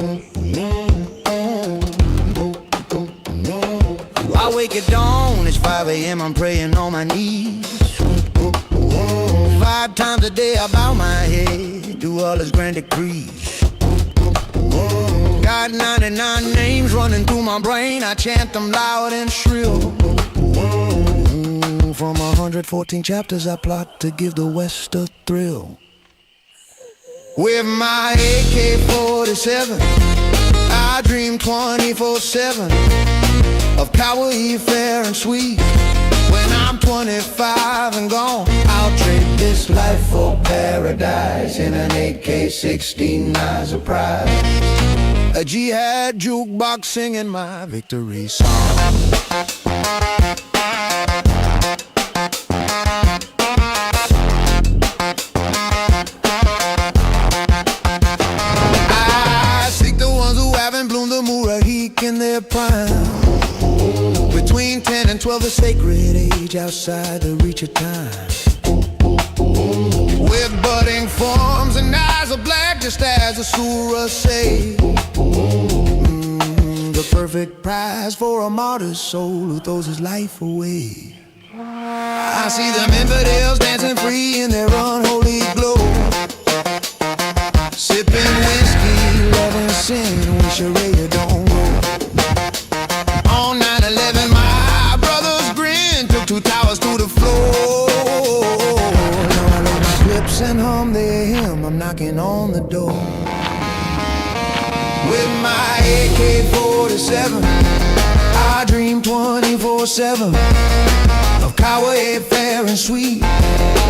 I wake at dawn, it's 5 a.m., I'm praying on my knees. 5 times a day I bow my head, do all his grand decrees. Got 99 names running through my brain, I chant them loud and shrill. From 114 chapters I plot to give the West a thrill. With my AK-47, I dream 24/7 of power, fair and sweet. When I'm 25 and gone, I'll trade this life for paradise in an AK-69 surprise. A Gyatt jukebox singing my victory song. I seek the ones who haven't bloomed the murahik in their prime. Between 10 and 12, the sacred age outside the reach of time. With budding forms and eyes of black, just as the surah say. The perfect prize for a martyr's soul who throws his life away. I see them infidels dancing free in their unholy glow, sipping whiskey, loving sin, we Sharia don't roll. On 9/11, my brother's grin took 2 towers to the floor. Now I load my clips and hum their hymn, I'm knocking on the door. With my AK-47, I dream 24/7 of power, fair and sweet.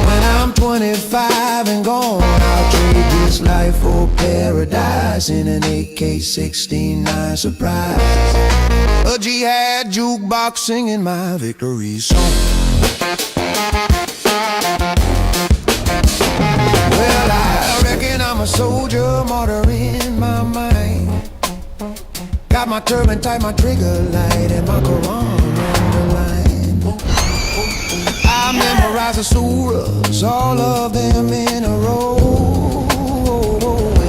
When I'm 25 and gone, I'll trade this life for paradise in an AK-69 surprise. A Gyatt jukebox singing my victory song. Well, I reckon I'm a soldier, martyr in my mind. Got my turban tight, my trigger light, and my Quran underlined. I memorize the surahs, all of them in a row,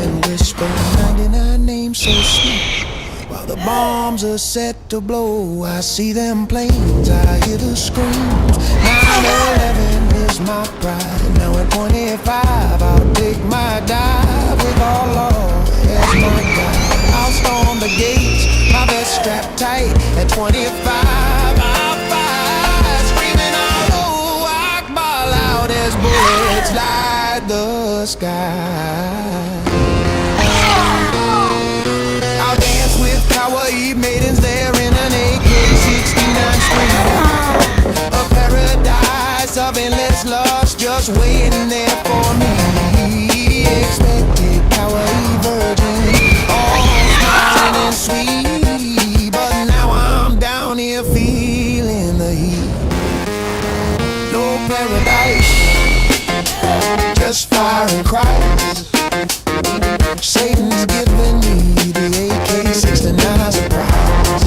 and whisper 99 names so sweet. While the bombs are set to blow, I see them planes, I hear the screams. 9/11 is my pride. Now at 25, I'll take my dive with Allah as my guide. I'll storm the gates, my vest strapped tight. At 25, I'll fight, screaming Allahu Akbar loud as bullets light the sky. I'll dance with Kawaii maidens there in an AK-69 screen. A paradise of endless lust just waiting there for me. Expected Kawaii virgin, all smiling and sweet. But now I'm down here feeling the heat. No paradise, just fire and cries. Satan's giving me the AK-69 surprise.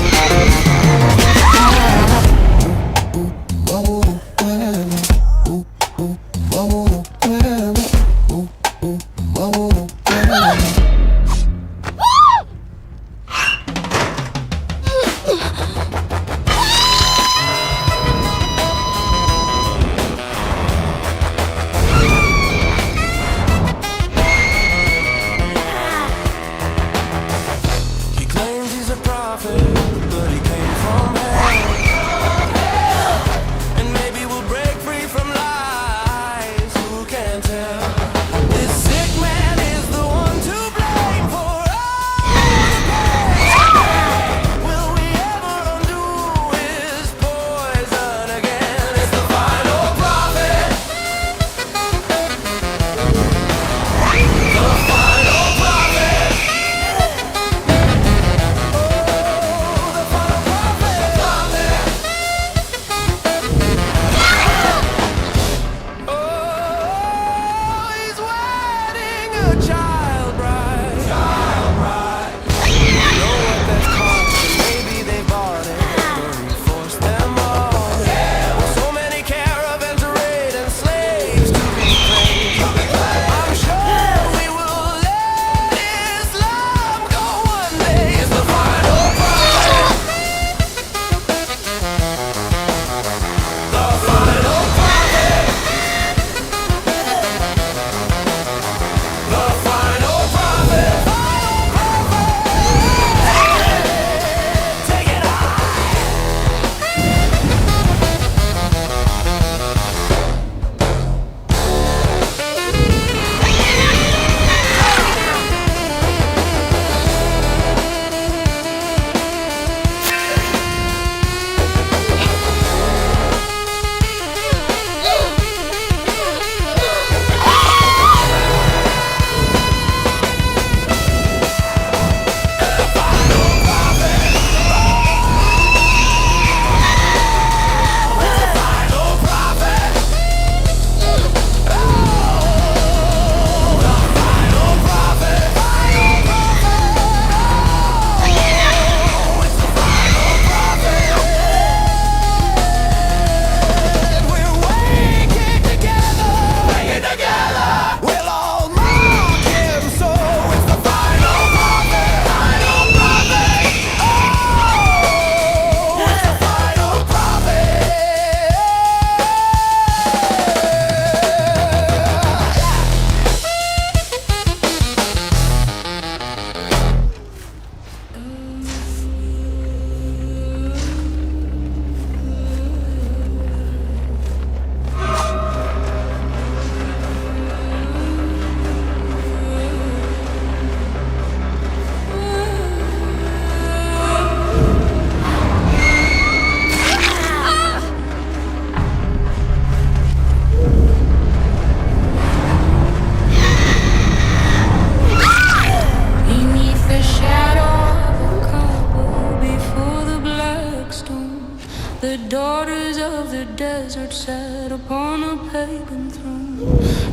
daughters of the desert sat upon a pagan throne.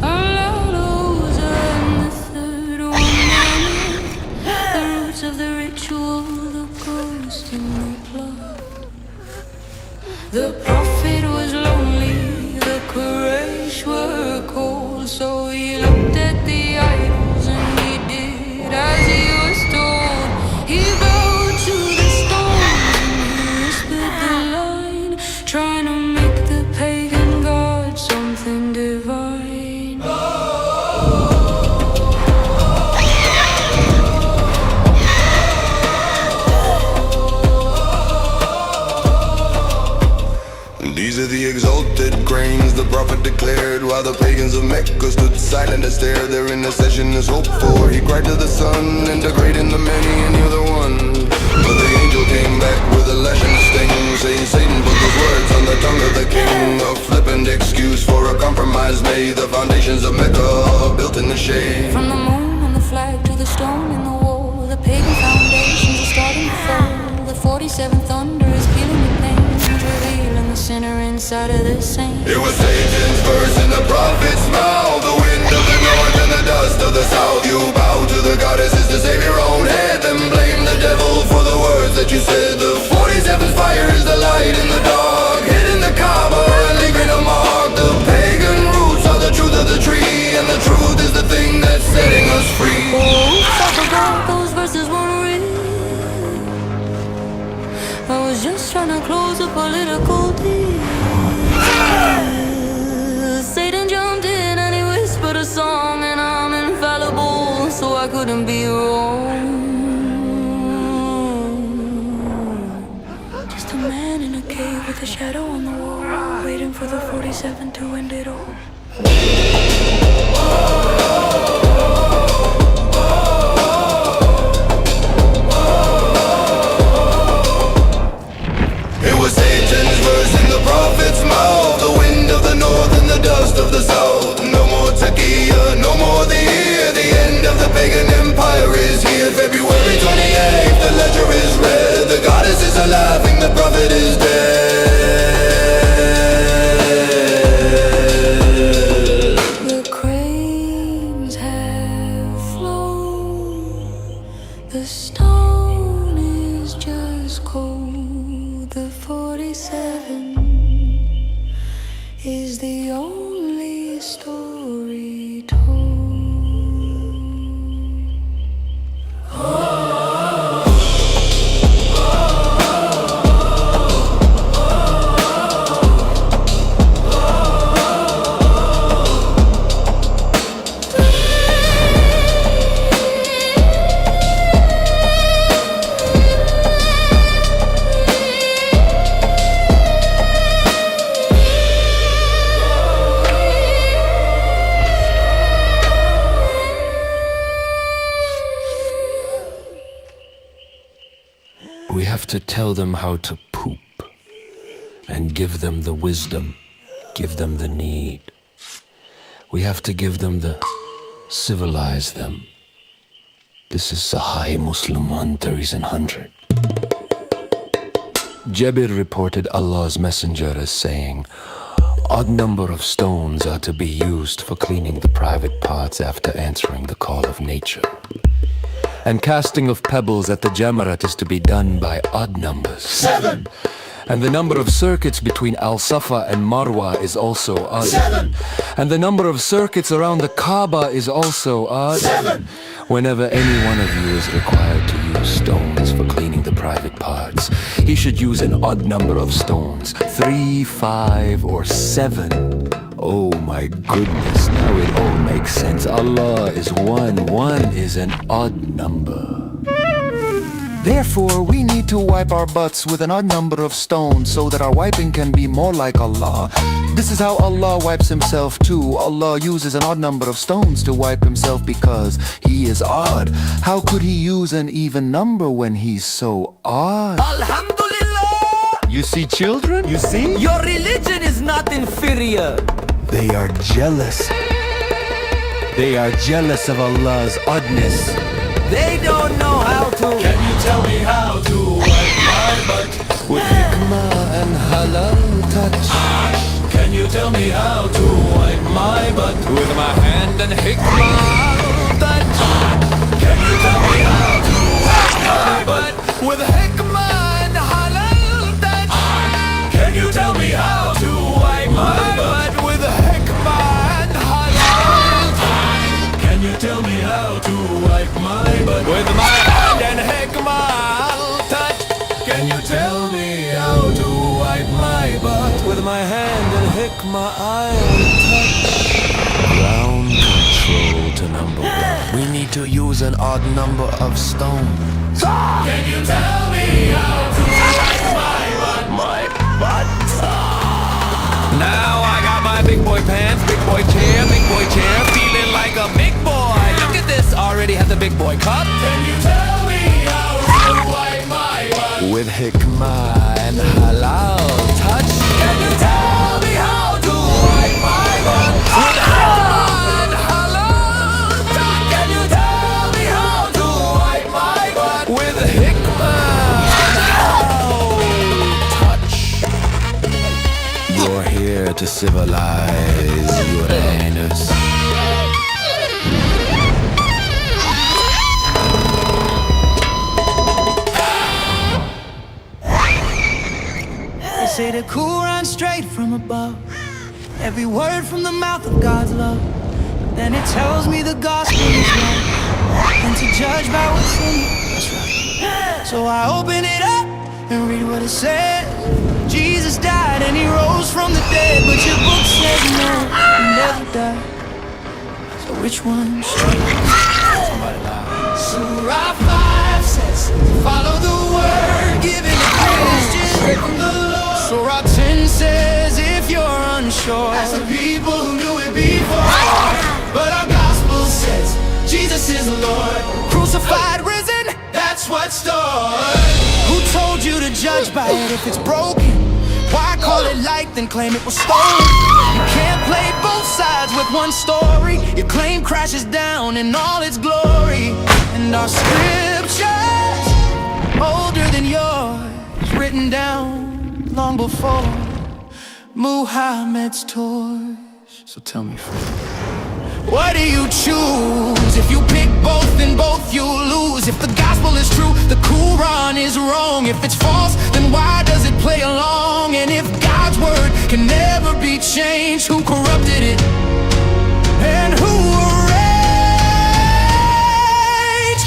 Allows and the third one, the roots of the ritual, the ghost in the blood. The prophet was lonely, the Quraysh were cold, so he looked at the idols and he did as he was told. He bowed to the stones and he whispered the line, trying to make the pagan god something divine. These are the exalted grains, the prophet declared, while the pagans of Mecca stood silent to stare. Their intercession is hoped for. He cried to the sun, integrating the many and you're the one. But the angel came back with a lashing sting, saying Satan put those words on the tongue of the king. A flippant excuse for a compromise made. The foundations of Mecca are built in the shade. From the moon and the flag to the stone in the wall, the pagan foundations are starting to fall. The 47th thunder is killing the pain, revealing the sinner inside of the saint. It was Satan's verse in the prophet's mouth, the wind of the north and the dust of the south. You bow to the goddesses to save your own head, then blame the devil for the words that you said. The 47th fire is the light in the dark, hitting the Kaaba and leaving a mark. The pagan roots are the truth of the tree, and the truth is the thing that's setting us free. Oh, I forgot those verses weren't real. I was just trying to close a political deal. Satan jumped in and he whispered a song, and I'm infallible, so I couldn't be wrong. Just a man in a cave with a shadow on the wall, waiting for the 47 to end it all. It was Satan's verse in the prophet's mouth, the wind of the north and the dust of the south. No more Taqiyya, no more the year. The end of the pagan empire is here. February 28th, the ledger is read. The goddesses are laughing, the prophet is dead. The cranes have flown, the stone is just cold. The 47 is the only story told. We have to tell them how to poop and give them the wisdom, give them the need. We have to give them the civilize them. This is Sahih Muslim 13700. Jabir reported Allah's messenger as saying, odd number of stones are to be used for cleaning the private parts after answering the call of nature. And casting of pebbles at the Jamarat is to be done by odd numbers. 7. And the number of circuits between Al-Safa and Marwa is also odd. 7. And the number of circuits around the Kaaba is also odd. 7. Whenever any one of you is required to use stones for cleaning the private parts, he should use an odd number of stones, 3, 5, or 7. Oh my goodness, now it all makes sense. Allah is one. One is an odd number. Therefore, we need to wipe our butts with an odd number of stones so that our wiping can be more like Allah. This is how Allah wipes himself too. Allah uses an odd number of stones to wipe himself because he is odd. How could he use an even number when he's so odd? Alhamdulillah! You see, children? You see? Your religion is not inferior. They are jealous. They are jealous of Allah's oddness. They don't know how to. Can you tell me how to wipe my butt? With hikmah and halal touch? Can you tell me how to wipe my butt? With my hand and hikmah touch. Can you tell me how to wipe my butt? With hikmah and halal touch. Can you tell me how to wipe my butt? With hikmah and halal. Can you tell me how to wipe my butt? With my hand and hikmah touch. Can you tell me how to wipe my butt? With my hand and hikmah I'll touch. Ground control to number 1. We need to use an odd number of stones. Can you tell me how to wipe my butt? My butt. Now I got my big boy pants, big boy chair, feeling like a big boy. Look at this, already have the big boy cup. Can you tell me how to wipe my butt? With hikmah and halal touch. Can you tell me how to wipe my butt? With hikmah and halal touch. Can you tell me how to wipe my butt? With hikmah and halal touch. You're here to civilize your anus. They say the cool runs straight from above. Every word from the mouth of God's love. But then it tells me the gospel is wrong, and to judge by what's in it. That's right. So I open it up and read what it says. Jesus died and he rose from the dead, but your book says no, he never died. So which one should somebody lie? Surah 5 says, follow the word given to Christians straight from the Lord. Surah 10 says, if you're unsure, Ask the people who knew it before. But our gospel says, Jesus is the Lord. crucified, risen. That's what's stored. Who told you to judge by it if it's broken? Why call it light then claim it was stolen? You can't play both sides with one story. Your claim crashes down in all its glory. And our scriptures, older than yours, written down long before Muhammad's toys. So tell me, what do you choose? If you pick both, then both you lose. If the gospel is true, the Quran is wrong. If it's false, then why does it play along? And if God's word can never be changed, who corrupted it? And who arranged?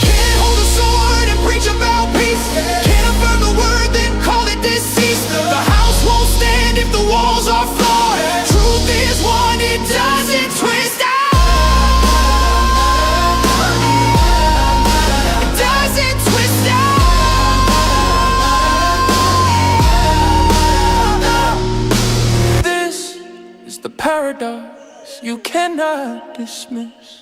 Can't hold a sword and preach about peace. Can't affirm the word, then call it deceased. The house won't stand if the walls are flawed. Truth is one, it doesn't twist out. The paradox you cannot dismiss.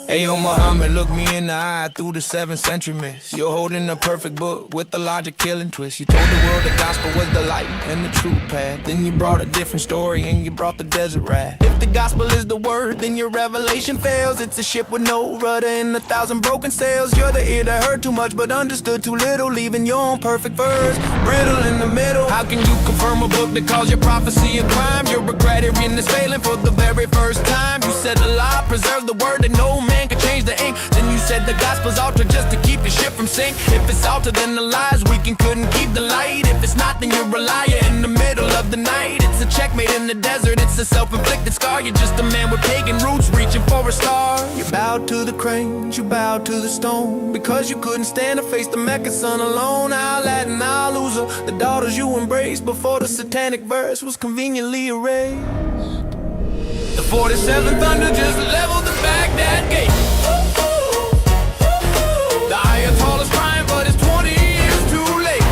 Hey, yo, Muhammad, look me in the eye through the 7th century mist. You're holding a perfect book with the logic killing twist. You told the world the gospel was the light and the true path. Then you brought a different story and you brought the desert wrath. If the gospel is the word, then your revelation fails. It's a ship with no rudder and 1,000 broken sails. You're the ear that heard too much but understood too little, leaving your own perfect verse brittle in the middle. How can you confirm a book that calls your prophecy a crime? You're regretting this failing for the very first time. You said the law preserves the word that no man can change the ink. Then you said the gospel's altered just to keep the ship from sink. If it's altered, then the lies weakened couldn't keep the light. If it's not, then you're a liar in the middle of the night. It's a checkmate in the desert, it's a self-inflicted scar. You're just a man with pagan roots reaching for a star. You bowed to the cranes, you bowed to the stone, because you couldn't stand to face the Mecca sun alone. Al Latin, Al Loser, the daughters you embraced before the satanic verse was conveniently erased. The 47th thunder just leveled the Baghdad gate. The Ayatollah's crying, but it's 20 years too late.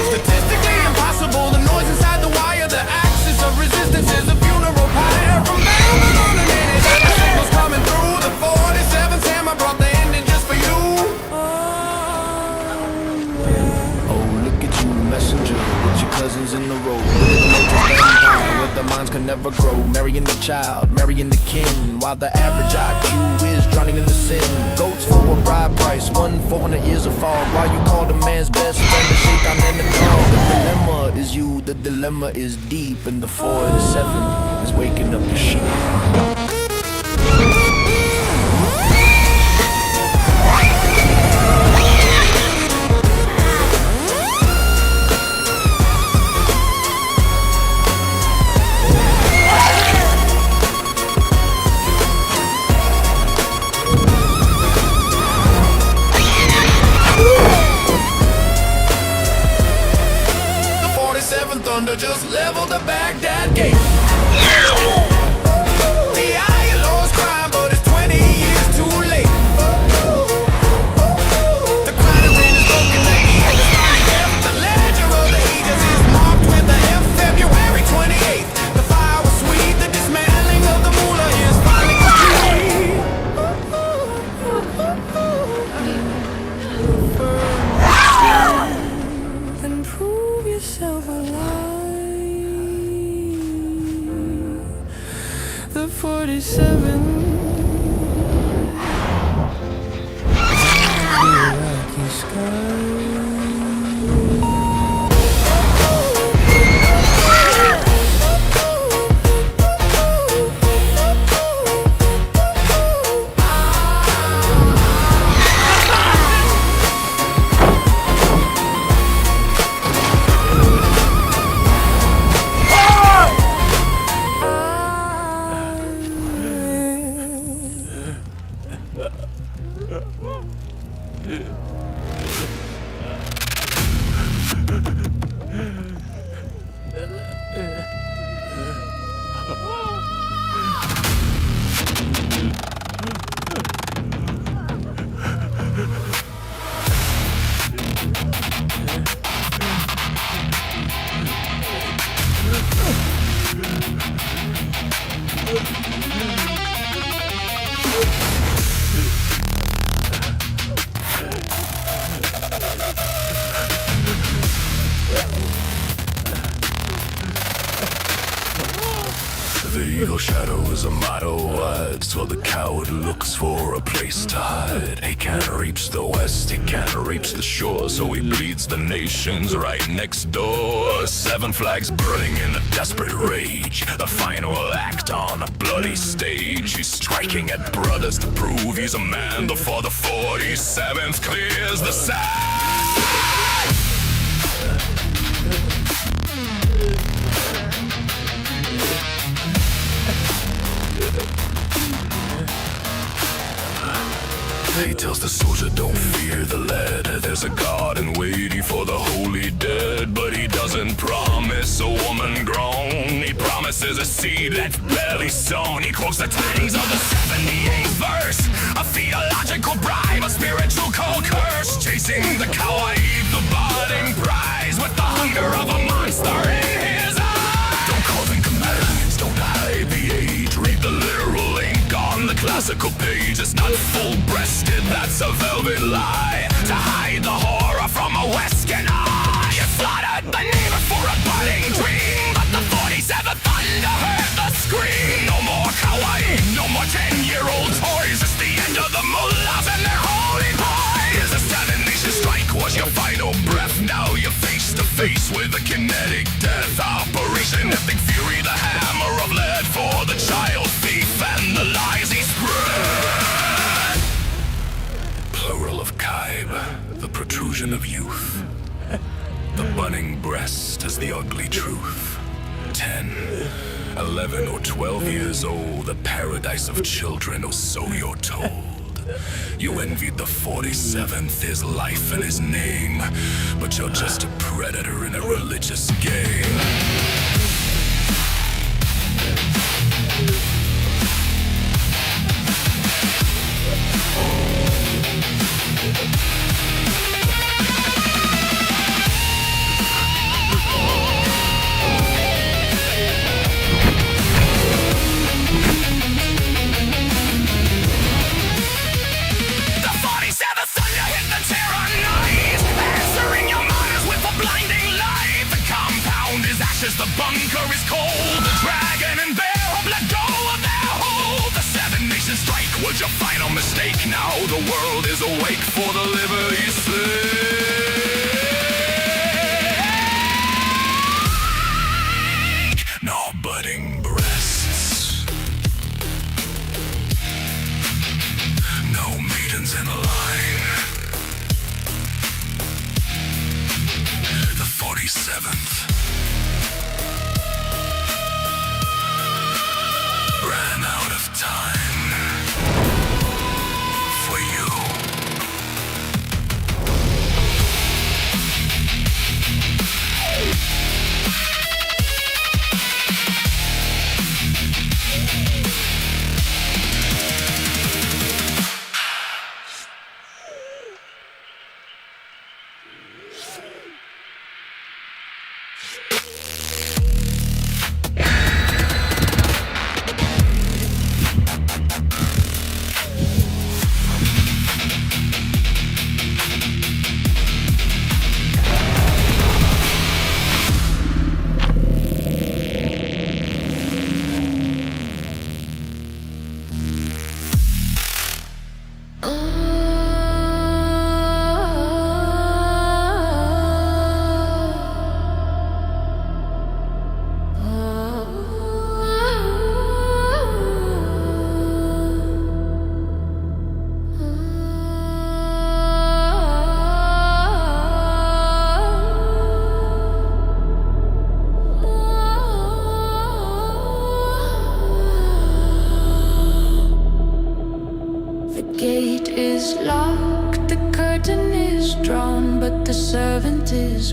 Statistically impossible, the noise inside the wire, the axis of resistance is a funeral pyre. From Maryland on the minute, the signal's coming through. The 47th Sam, I brought the ending just for you. Oh lines can never grow. Marrying the child, marrying the kin, while the average IQ is drowning in the sin. Goats for a bride price, 1/400 years of fall. While you call the man's best friend the shaitan and the dog. The dilemma is you, the dilemma is deep, and the 4 and the 7 is waking up the sheep. Thunder just leveled the Baghdad gate. The ILO's crying, but it's 20 years too late. The climate is broken, the heat is starting death. The ledger of the ages is marked with the F, February 28th. The fire was sweet, the dismantling of the moolah is finally complete. Then prove yourself alive. The 47 Iraqi sky. The eagle shadow is a motto words while the coward looks for a place to hide. He can't reach the west, he can't reach the shore, so he bleeds the nations right next door. 7 flags burning in a desperate rage, the final act on a bloody stage. He's striking at brothers to prove he's a man before the 47th clears the sand. He tells the soldier, don't fear the lead. There's a God in waiting for the holy dead. But he doesn't promise a woman grown. He promises a seed that's barely sown. He quotes the tidings of the 78th verse, a theological bribe, a spiritual cold curse. Chasing the kawaii, the budding prize, with the hunger of a monster in his eyes. Don't call them commands, don't hide the age. Read the literal ink on the classical page. It's not full-breasted, that's a velvet lie, to hide the horror from a Western eye. You slaughtered the neighbor for a budding dream, but the 47th thunder heard the scream. No more kawaii, no more 10-year-old toys. It's the end of the mullahs and their holy boys. The 7 Nation strike was your final breath. Now you're face to face with a kinetic death. Operation Epic Fury, the hammer of lead for the child thief and the lies he spread. Plural of Kaib, the protrusion of youth. The bunning breast is the ugly truth. 10, 11 or 12 years old, the paradise of children, or so you're told. You envied the 47th, his life and his name, but you're just a predator in a religious game. The bunker is cold, the dragon was your final mistake. Now the world is awake for the liberty slave. No budding breasts, no maidens in line. The 47th ran out of time for you.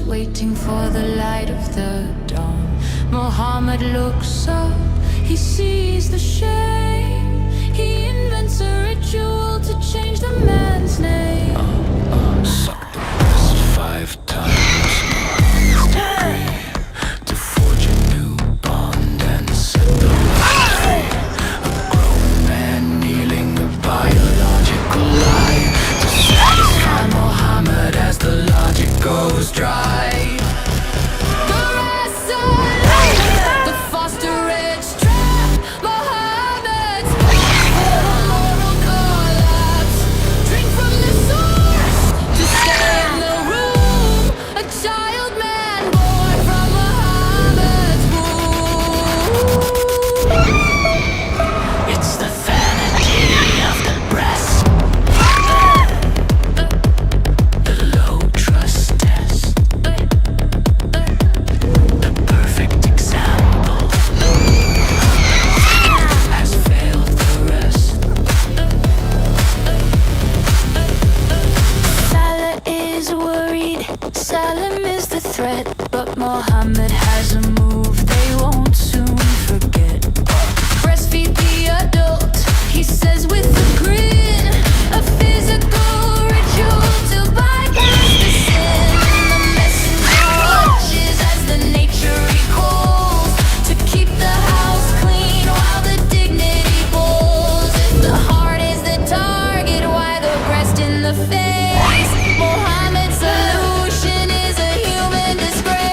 Waiting for the light of the dawn. Muhammad looks up, he sees the shame. He invents a ritual to change the man's name. Suck the breast 5 times. Decree to forge a new bond and set the light free. A grown man kneeling a biological lie to satisfy Muhammad as the logic goes dry. Muhammad has a move they won't soon forget. Breastfeed the adult, he says with a grin. A physical ritual to bypass the sin. The messenger watches as the nature recalls to keep the house clean while the dignity falls. If the heart is the target, why the breast in the face? Muhammad's solution is a human disgrace.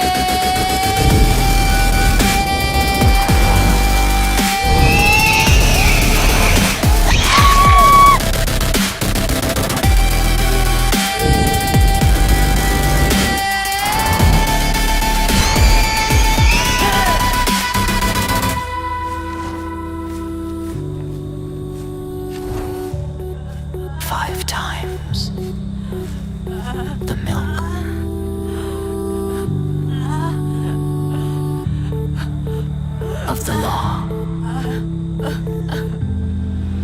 5 times the milk. Of the law,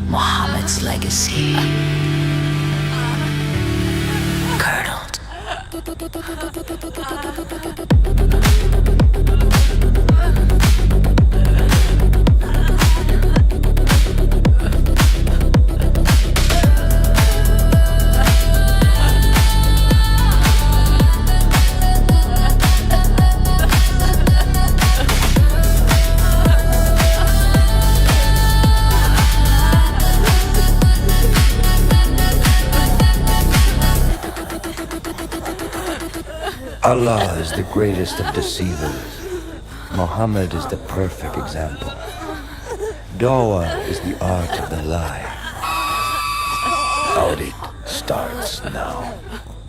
Muhammad's legacy, curdled. Allah is the greatest of deceivers. Muhammad is the perfect example. Dawah is the art of the lie. It starts now.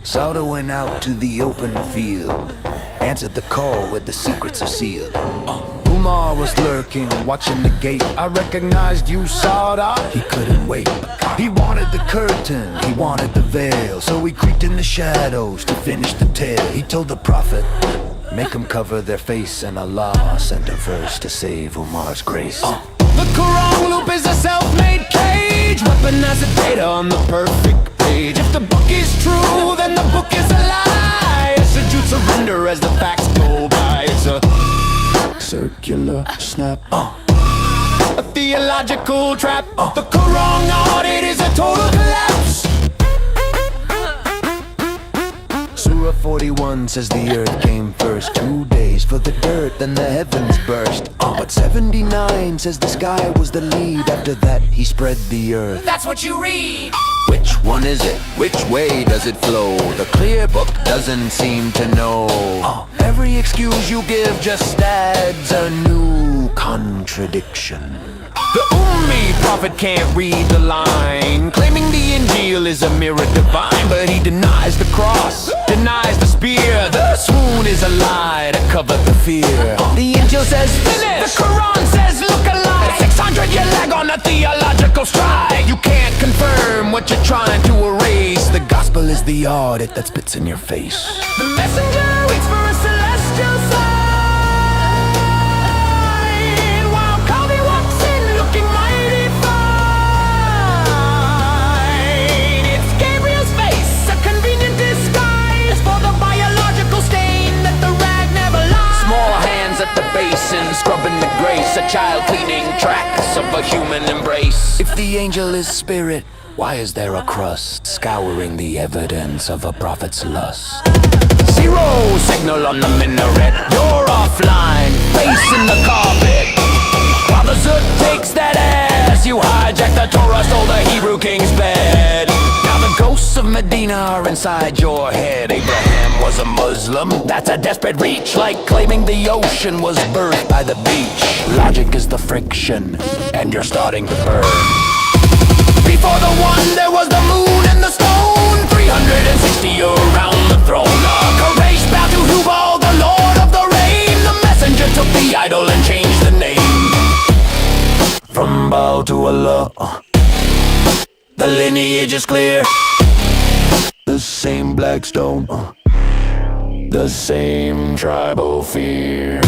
Sauda went out to the open field, answered the call where the secrets are sealed. Umar was lurking, watching the gate. I recognized you, Sauda. He couldn't wait. He wanted the curtain, he wanted the veil, so he creeped in the shadows to finish the tale. He told the prophet, make them cover their face, and Allah sent a verse to save Umar's grace. The Quran loop is a self-made cage, weaponized data on the perfect page. If the book is true, then the book is a lie. It's a Jude surrender as the facts go by. It's a circular snap, a theological trap. The Quran audit is a total collapse. Surah 41 says the earth came first. 2 days for the dirt, then the heavens burst. But 79 says the sky was the lead. After that he spread the earth. That's what you read. Which one is it? Which way does it flow? The clear book doesn't seem to know. Every excuse you give just adds a new contradiction. The Ummi prophet can't read the line, claiming the Injil is a mirror divine. But he denies the cross, denies the spear. The swoon is a lie to cover the fear. The angel says Finish. The Quran says look alive. 600 year lag on a theological stride. You can't confirm what you're trying to erase. the gospel is the audit that spits in your face. The messenger waits for a celestial sign, while Calvi walks in looking mighty fine. It's Gabriel's face, a convenient disguise for the biological stain that the rag never lies. Small hands at the basin, scrubbing the grace. A child cleaning tracks of a human embrace. If the angel is spirit, why is there a crust scouring the evidence of a prophet's lust? Zero signal on the minaret. You're offline, facing the carpet. While the Zut takes that ass, you hijack the Torah, stole the Hebrew king's bed. Now the ghosts of Medina are inside your head. Abraham was a Muslim, That's a desperate reach, like claiming the ocean was birthed by the beach. logic is the friction, and you're starting to burn. Before the one, there was the moon and the stone. 360 around the throne. Quraysh bowed to Hubal, the Lord of the Rain. The messenger took the idol and changed the name. From Baal to Allah, The lineage is clear. the same black stone, The same tribal fear.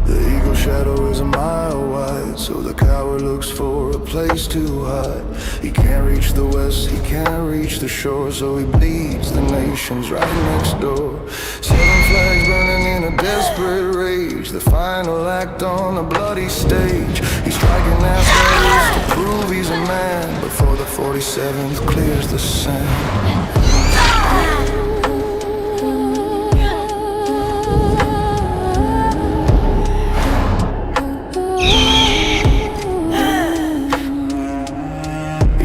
The eagle's shadow is a mile wide, so the coward looks for a place to hide. He can't reach the west, he can't reach the shore, so he bleeds the nations right next door. 7 flags burning in a desperate rage, the final act on a bloody stage. He's striking assholes to prove he's a man, but for the 47th clears the sand.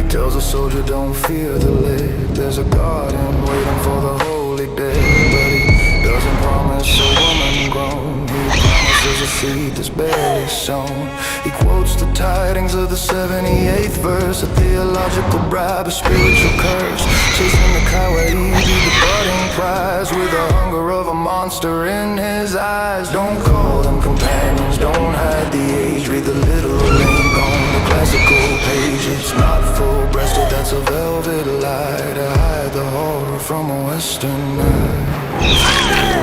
Tells a soldier don't fear the lead. There's a garden waiting for the holy day, but he doesn't promise a woman grown. He promises a seed that's barely sown. He quotes the tidings of the 78th verse, a theological bribe, a spiritual curse. Chasing the coward, he the budding prize, with the hunger of a monster in his eyes. Don't call them companions, don't hide the age. Read the little link on the classical page. It's not full-breasted, that's a velvet lie to hide the horror from a western night.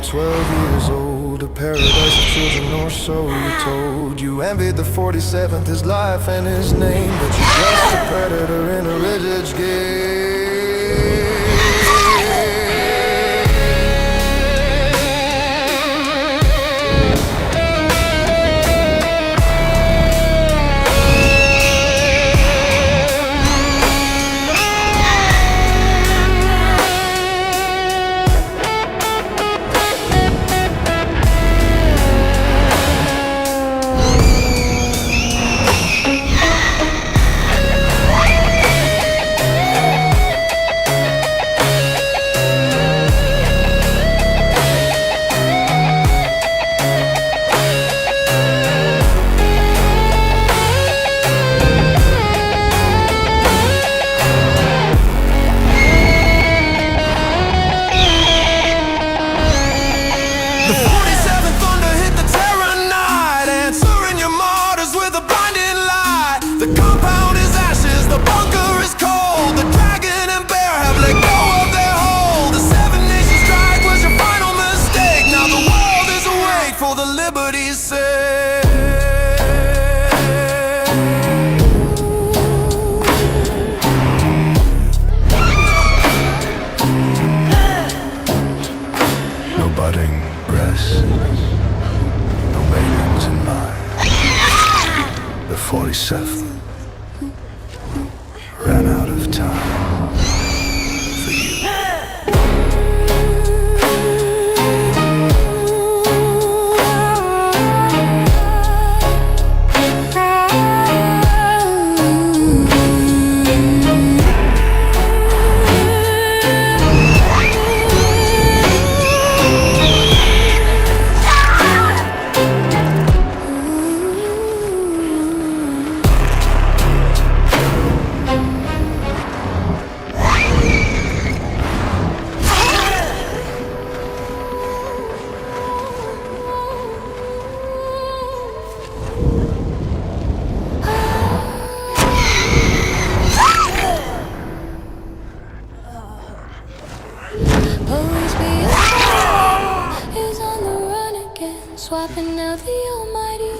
12 years old, a paradise of children, or so you're told. You envied the 47th, his life and his name, but you're just a predator in a rigid game. Ran out of time for you. Swapping out the almighty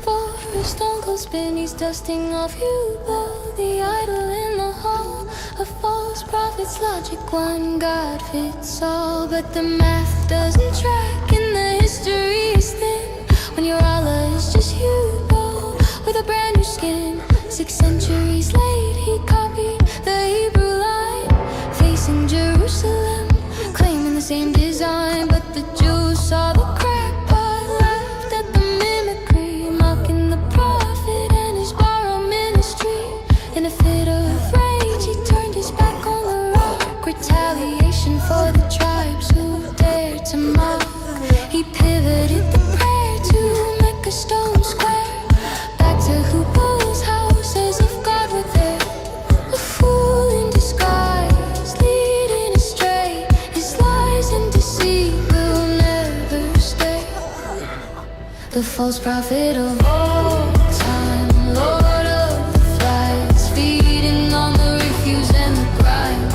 for a stone cold spin. He's dusting off you, though the idol in the hall. A false prophet's logic, one God fits all. But the math doesn't track and the history is thin when your Allah is just you, though, with a brand new skin. 6 centuries late, he copied the Hebrew line, facing Jerusalem, claiming the same design. But the Jews saw the crack, retaliation for the tribes who dared to mock. He pivoted the prayer to make a stone square, back to whose house as if God were there. A fool in disguise, leading astray. His lies and deceit will never stay. The false prophet of all time, Lord of the flights, feeding on the refuse and the grime.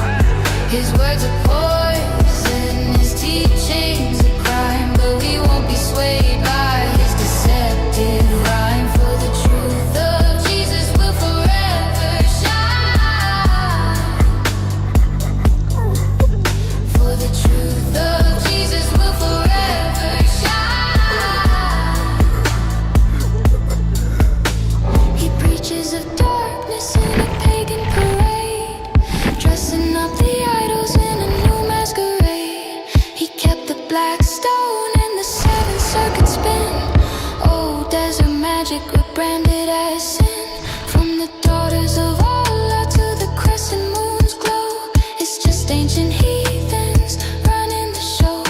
His words are poison, his teachings a crime, but we won't be swayed by his deceptive rhyme. For the truth of Jesus will forever shine. For the truth of Jesus will forever shine. He preaches of darkness in a pagan parade, dressing up the idols in a new masquerade. He kept the black stone and the 7 circuit spin. Oh, desert magic rebranded as sin. From the daughters of Allah to the crescent moon's glow, it's just ancient heathens running the show.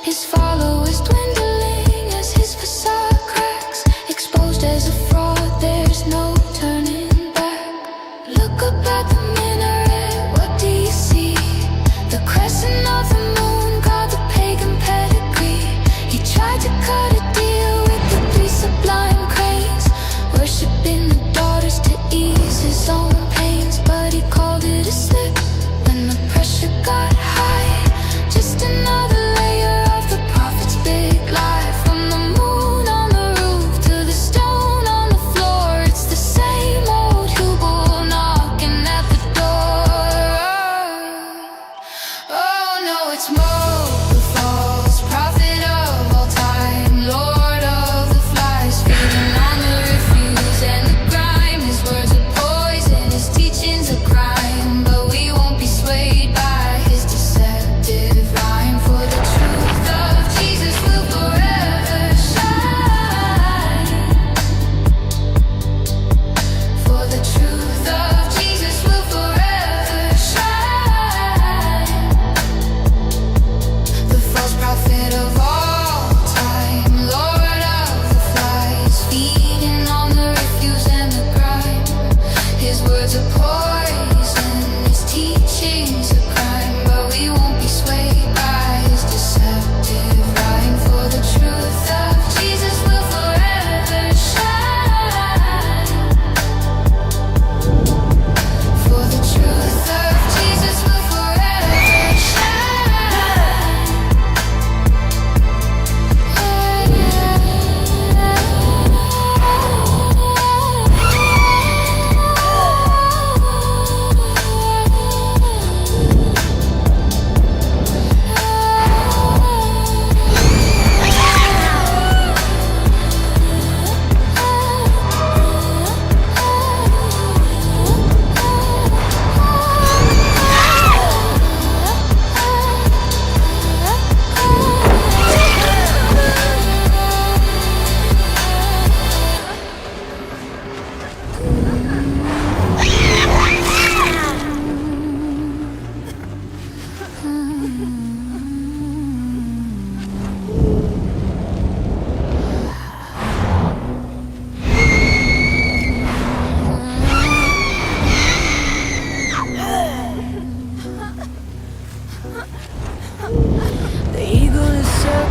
His followers dwindling as his facade cracks, exposed as a fraud, there's no turning back. Look up at the minaret, what do you see? The crescent of the moon, God the pagan pedigree. He tried to cut a deal with the 3 sublime cranes,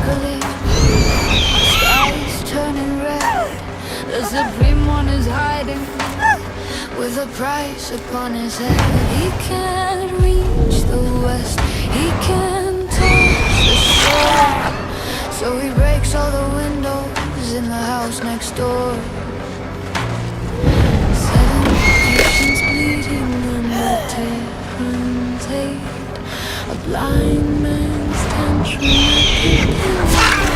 circling, skies turning red. The Supreme One is hiding with a price upon his head. He can't reach the west, he can't touch the shore. So he breaks all the windows in the house next door. 7 nations bleeding under Tehran's hate. A blind man's tantrum that can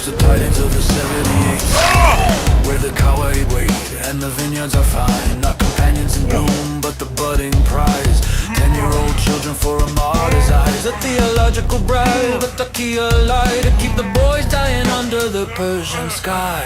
the titans of the 78, where the kawaii wait and the vineyards are fine. Not companions in bloom, but the budding prize. 10-year-old children for a martyr's eyes. A theological bribe, a takia lie to keep the boys dying under the Persian sky.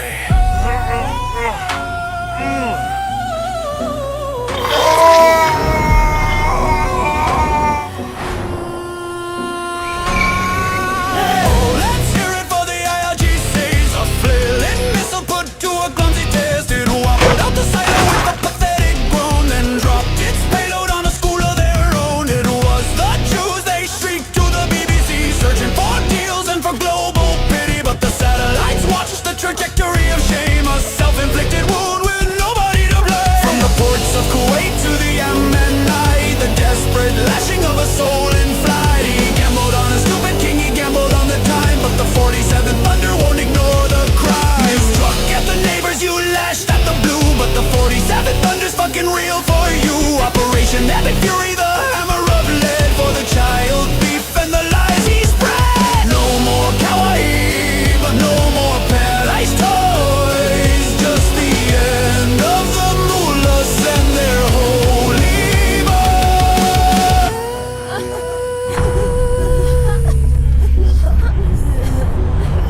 Trajectory of shame, a self-inflicted wound with nobody to blame. From the ports of Kuwait to the Yemenite, the desperate lashing of a soul in flight. He gambled on a stupid king, he gambled on the time, but the 47th thunder won't ignore the cry. You struck at the neighbors, you lashed at the blue, but the 47th thunder's fucking real for you. Operation Epic Fury, the hammer of lead for the child beef and the lies he spread. No more kawaii, but no more paradise toys. Just the end of the mullahs and their holy boy.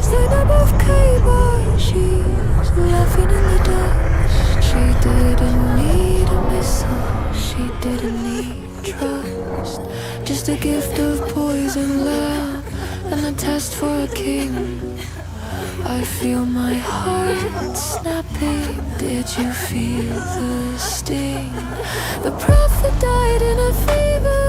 Stand above Kaiba, she's laughing in the dust. She didn't need a missile, she didn't need trust. Just a gift of poison love and a test for a king. I feel my heart snapping. Did you feel the sting? The prophet died in a fever,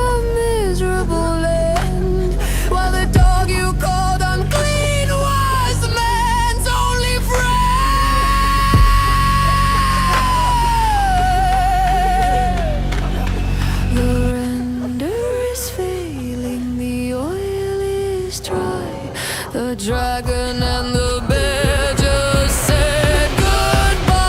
a miserable end. While the dog you called unclean was the man's only friend. The render is failing, the oil is dry. The dragon and the bear just said goodbye.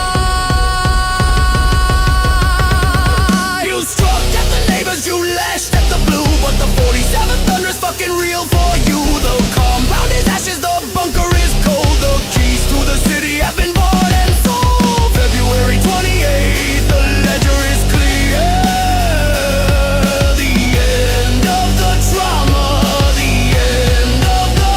You struck at the neighbors, you lashed at the blue, but the 47th thunder's fucking real for you. The compound is ashes, the bunker is cold. The keys to the city have been bought and sold. February 28th, the ledger is clear. The end of the trauma, the end of the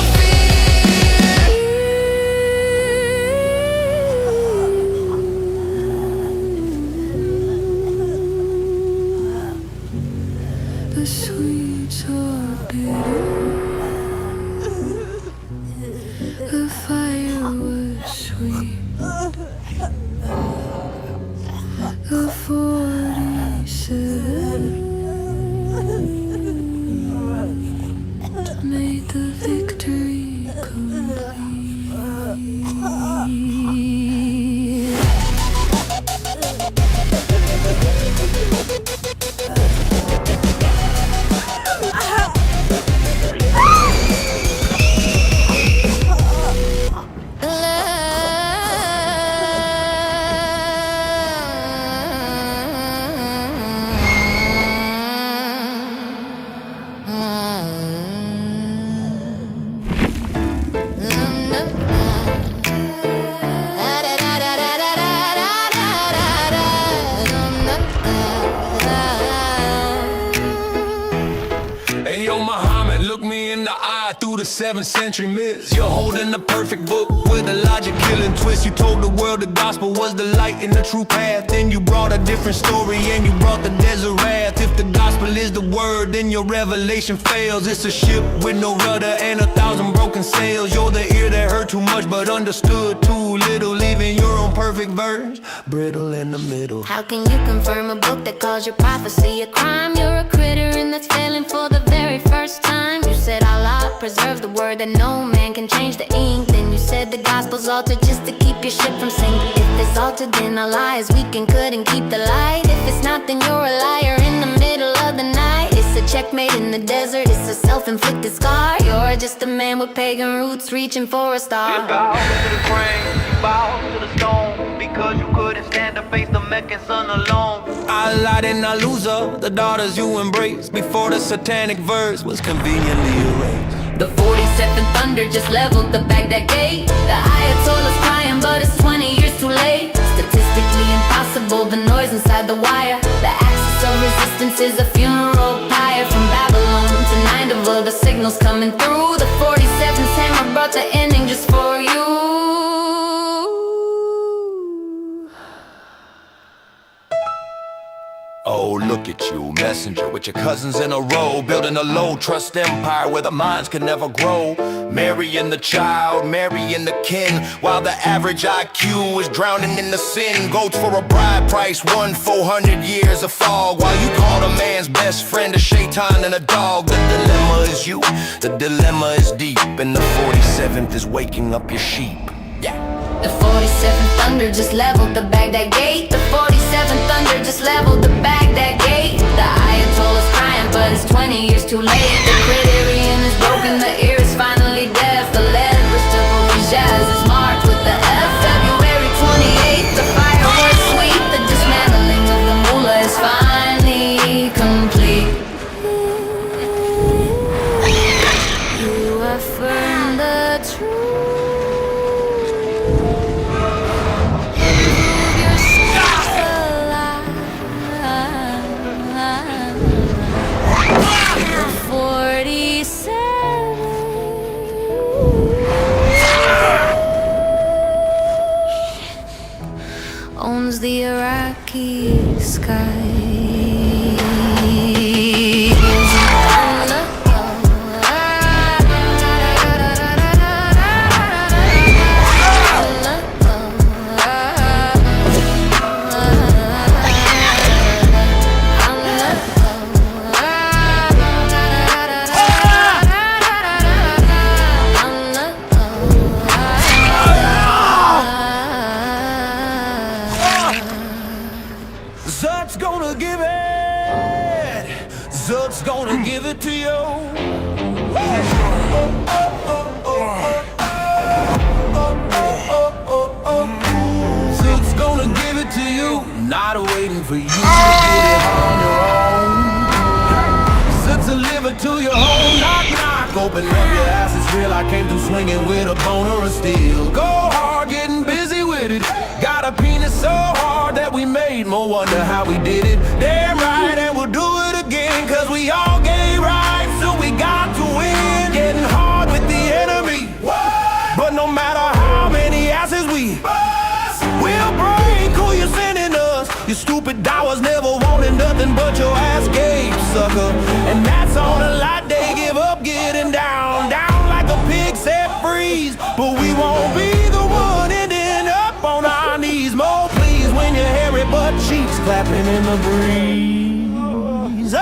The sweets are bitter. The fire was sweet. The 47 made the victory complete. Through the 7th century myths, you're holding the perfect book with a logic-killing twist. You told the world the gospel was the light and the true path. Then you brought a different story and you brought the desert wrath. If the gospel is the word, then your revelation fails. It's a ship with no rudder and 1,000 broken talking sales. You're the ear that heard too much but understood too little, leaving your own perfect verse brittle in the middle. How can you confirm a book that calls your prophecy a crime? You're a critter and that's failing for the very first time. You said Allah preserve the word, that no man can change the ink. Then you said the gospel's altered just to keep your ship from sinking. If it's altered, then Allah is weak and couldn't keep the light. If it's not, then you're a liar in the middle of the night. It's a checkmate in the desert, it's a self-inflicted scar. You're just a man with pagan roots reaching for a star. You bow to the crane, you bow to the stone, because you couldn't stand to face the Meccan sun alone. Allah and Aluza, the daughters you embraced before the satanic verse was conveniently erased. The 47th thunder just leveled the Baghdad gate. The Ayatollah's crying, but it's 20 years too late. Statistically impossible, the noise inside the wire. The axis of resistance is a funeral pyre. From Babylon to Nineveh, the signal's coming through. The 47th hammer brought the ending just for you. Oh, look at you, messenger, with your cousins in a row, building a low-trust empire where the minds can never grow. Marrying the child, marrying the kin, while the average IQ is drowning in the sin. Goats for a bride price, 400 years of fog, while you call a man's best friend a shaitan and a dog. The dilemma is you, the dilemma is deep, and the 47th is waking up your sheep. Yeah. The 47th thunder just leveled the Baghdad gate. The 47th thunder just leveled the Baghdad gate. The Ayatollah's crying, but it's 20 years too late. The criterion is broken, the ear is finally deaf. The letters to Jazz is marked with the F. February 28th, the fireworks sweet. The dismantling of the mullah is finally complete. You affirm the truth. Owns the Iraqi sky. Zut's gonna give it. Zut's gonna give it to you. Zut's gonna give it to you. Not waiting for you to get it on your own. Zut's delivered to your home. Knock, knock. Open up your ass. It's real. I came through swinging with a bone or a steel. Go hard, getting busy with it. Got a penis so hard that we made more wonder how we did it. Damn right, and we'll do it again, cause we all gay right, so we got to win. Getting hard with the enemy, but no matter how many asses we bust, we'll break who you're sending us. You stupid dollars never wanted nothing but your ass gave, sucker. And that's on a lot they give up, getting down, down like a pig set freeze. But we won't be the one ending up on our knees. More please when your hairy butt cheeks clapping in the breeze.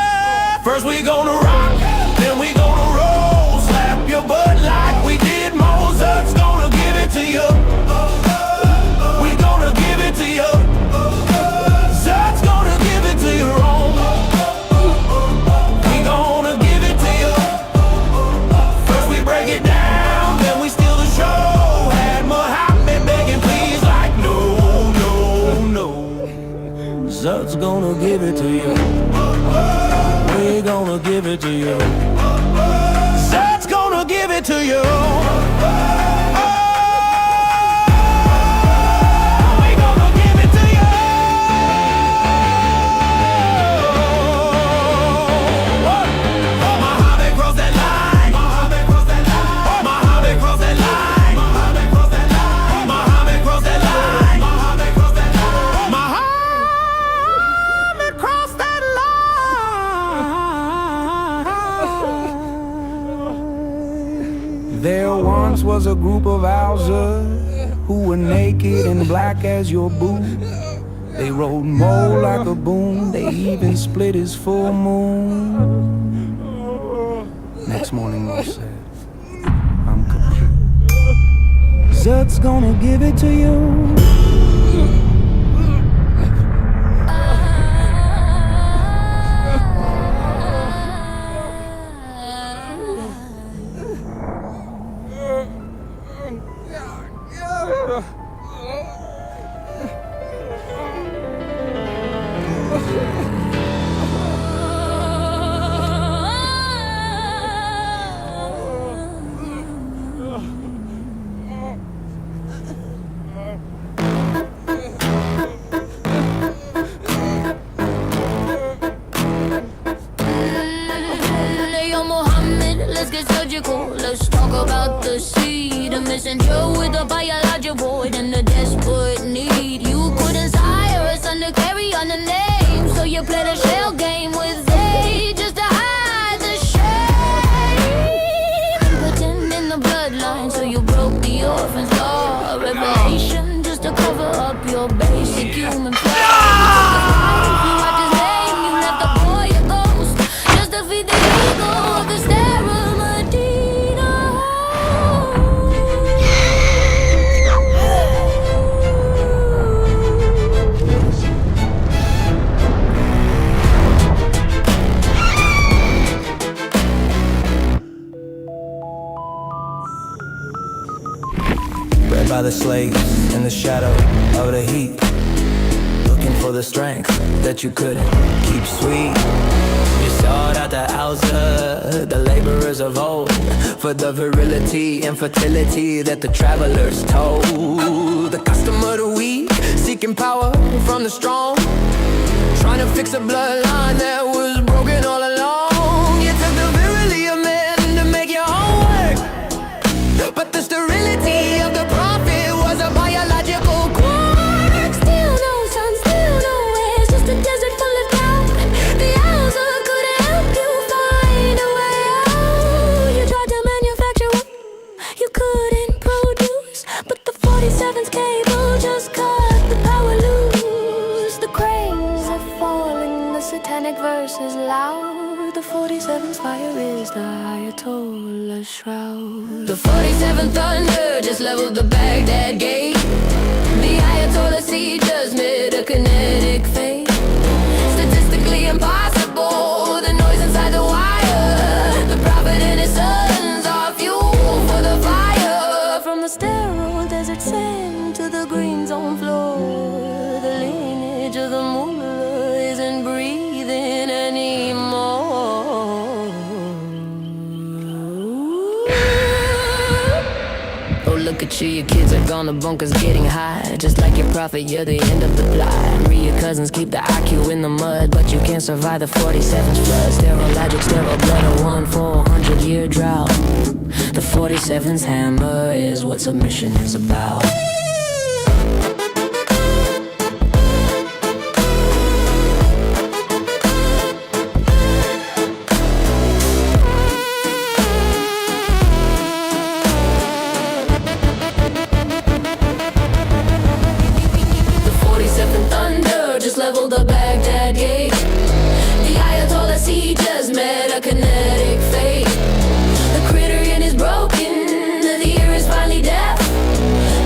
First we gonna rock, then we gonna roll. Slap your butt like we did Mozart's gonna give it to you. We gonna give it to you. Zut's gonna give it to your own. We gonna give it to you. First we break it down, then we steal the show. Had Muhammad begging please like no, no, no. Zut's gonna give it to you. We gonna give it to you. Zut's gonna give it to you. There once was a group of owlers who were naked and black as your boot. They rode Mo like a boon, they even split his full moon. Next morning Mo said, I'm complete. Zut's gonna give it to you. Let's get surgical. Let's talk about the seed. A messenger with a biological void and a desperate need. You couldn't sire a son to carry on the name, so you played a shell game with they just to hide the shame. Pretend in the bloodline, so you broke the orphan's law. Revelation just to cover up your basic human flaw. You wiped his name, you left the boy a ghost just to feed the ego of the sterile. By the slaves in the shadow of the heat, looking for the strength that you couldn't keep sweet. You sought out the outer, the laborers of old, for the virility and fertility that the travelers told. The custom of the weak, seeking power from the strong, trying to fix a bloodline that was broken all along. You took the virility of men to make your own work, but the sterility of the prophet was a biological quirk. Still no sun, still no air, it's just a desert full of doubt. The owls couldn't help you find a way out. You tried to manufacture what you couldn't produce, but the 47's cable just cut the power loose. The cranes are falling, the satanic verse is loud. The 47's fire is the Ayatollah's shroud. The 47th thunder just leveled the Baghdad gate. The Ayatollah siege just made a kinetic fate. Statistically impossible, the noise inside the wire. The prophet and his sons are fuel for the fire. From the sterile desert sand to the green zone floor, the lineage of the mullah isn't breathing anymore. Look at you, your kids are gone, the bunkers getting high. Just like your prophet, you're the end of the blind. Read your cousins, keep the IQ in the mud, but you can't survive the 47's flood. Sterile logic, sterile blood, a 1-400-year drought. The 47's hammer is what submission is about. Leveled the Baghdad gate. The Ayatollah siege just met a kinetic fate. The critter in is broken, the ear is finally deaf.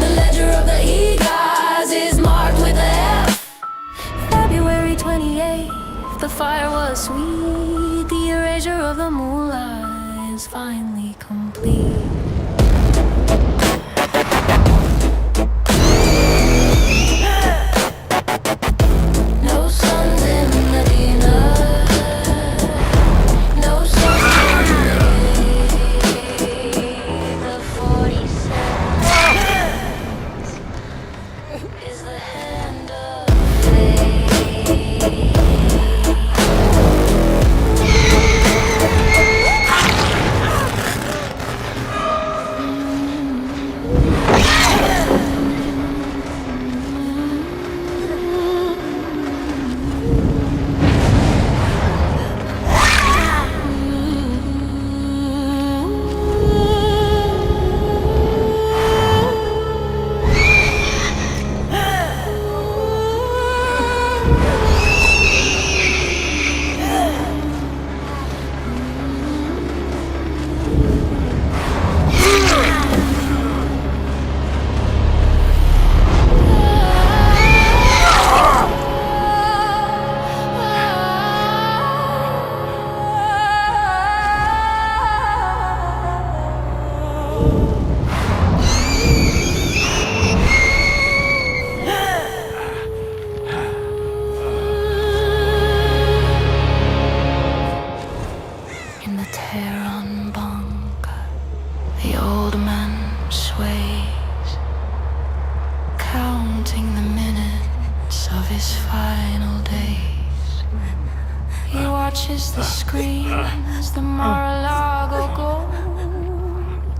The ledger of the egoz is marked with a F. February 28th, the fire was sweet. The erasure of the mullah is finally complete. is the screams, the Mar-a-Lago gold.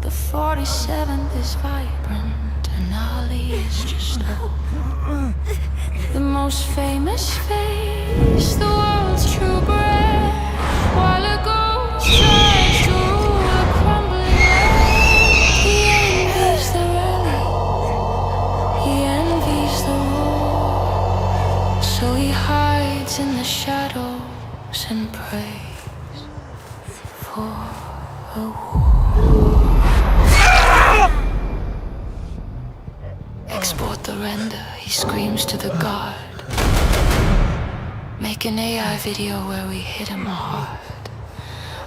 The 47th is vibrant, and Ali is just hope. The most famous face, the world's true bread, while a ghost tries to rule a crumbling world. He envies the rally, he envies the war, so he hides in the shadows and prays for a war. Export the render, he screams to the guard. Make an AI video where we hit him hard.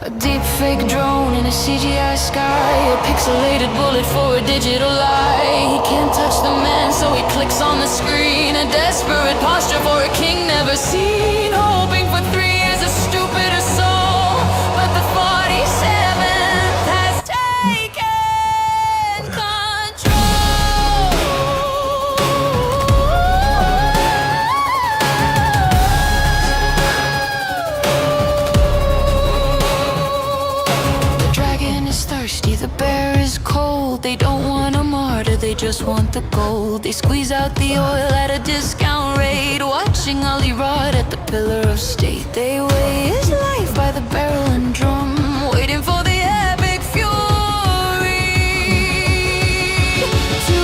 A deep fake drone in a CGI sky, a pixelated bullet for a digital lie. He can't touch the man, so he clicks on the screen. A desperate posture for a king never seen. Hoping for 3 years of stupid assault, but the 47th has taken control. The dragon is thirsty, the bear is cold. They don't want a martyr, they just want the gold. They squeeze out the oil at a discount rate, watching Ali rot at the pillar of state. They weigh his life by the barrel and drum, waiting for the epic fury to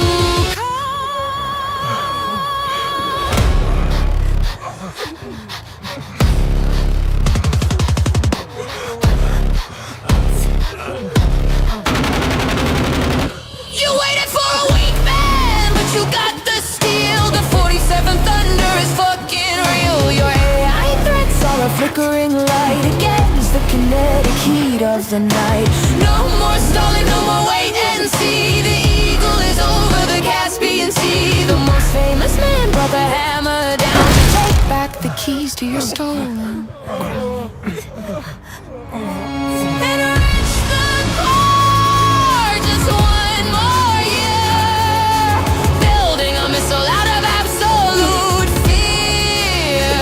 You waited for a weak man, but you got the steel. The 47th thunder is fucking real. Your AI threats are a flickering light against the kinetic heat of the night. No more stalling, no more wait and see. The eagle is over the Caspian Sea. The most famous man brought the hammer down to take back the keys to your stolen crown. And reach the core, just one more year, building a missile out of absolute fear.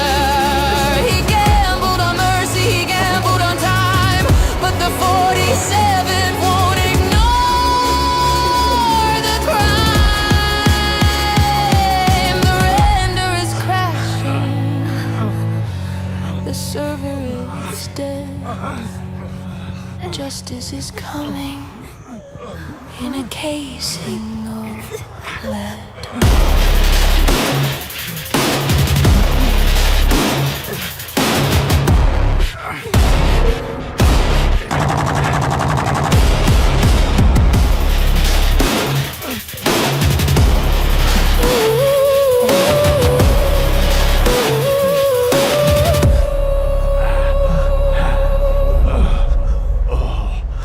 He gambled on mercy, he gambled on time, but the 47th won't ignore the crime. The render is crashing, the server is dead. Justice is coming in a casing of lead.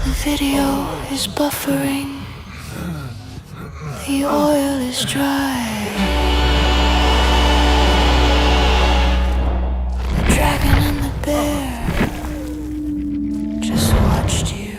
The video is buffering, the oil is dry. The dragon and the bear just watched you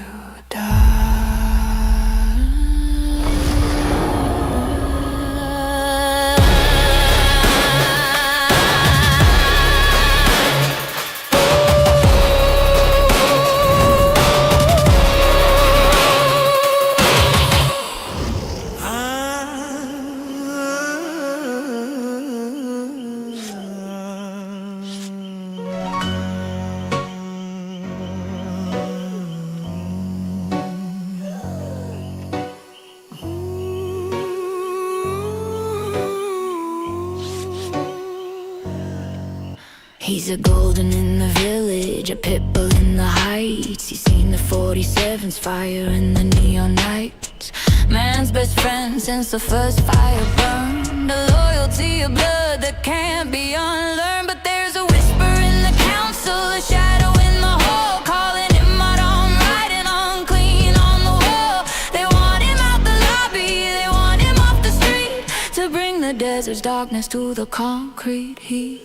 He's a golden in the village, a pit bull in the heights. He's seen the 47's fire in the neon nights. Man's best friend since the first fire burned. A loyalty of blood that can't be unlearned. But there's a whisper in the council, a shadow in the hall, calling him out on right and unclean on the wall. They want him out the lobby, they want him off the street, to bring the desert's darkness to the concrete heat.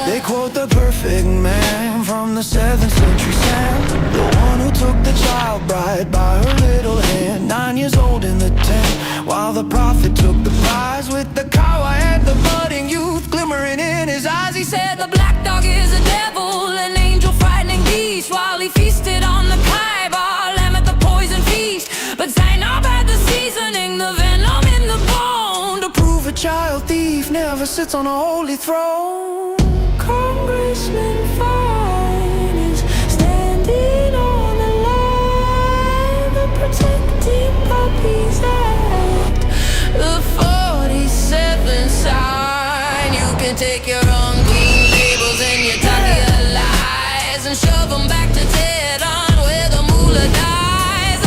They quote the perfect man from the 7th century Sam. prophet took the prize with the cower and the budding youth glimmering in his eyes. He said The black dog is a devil, an angel frightening beast, while he feasted on the kaiba, lamb at the poison feast. But Zainab had the seasoning, the venom in the bone, to prove a child thief never sits on a holy throne. Congressman Fine is standing on the line, the Protecting Puppies Act, The 47 sign. You can take your unclean labels and your tacky lies and shove them back to Tehran where the moolah dies.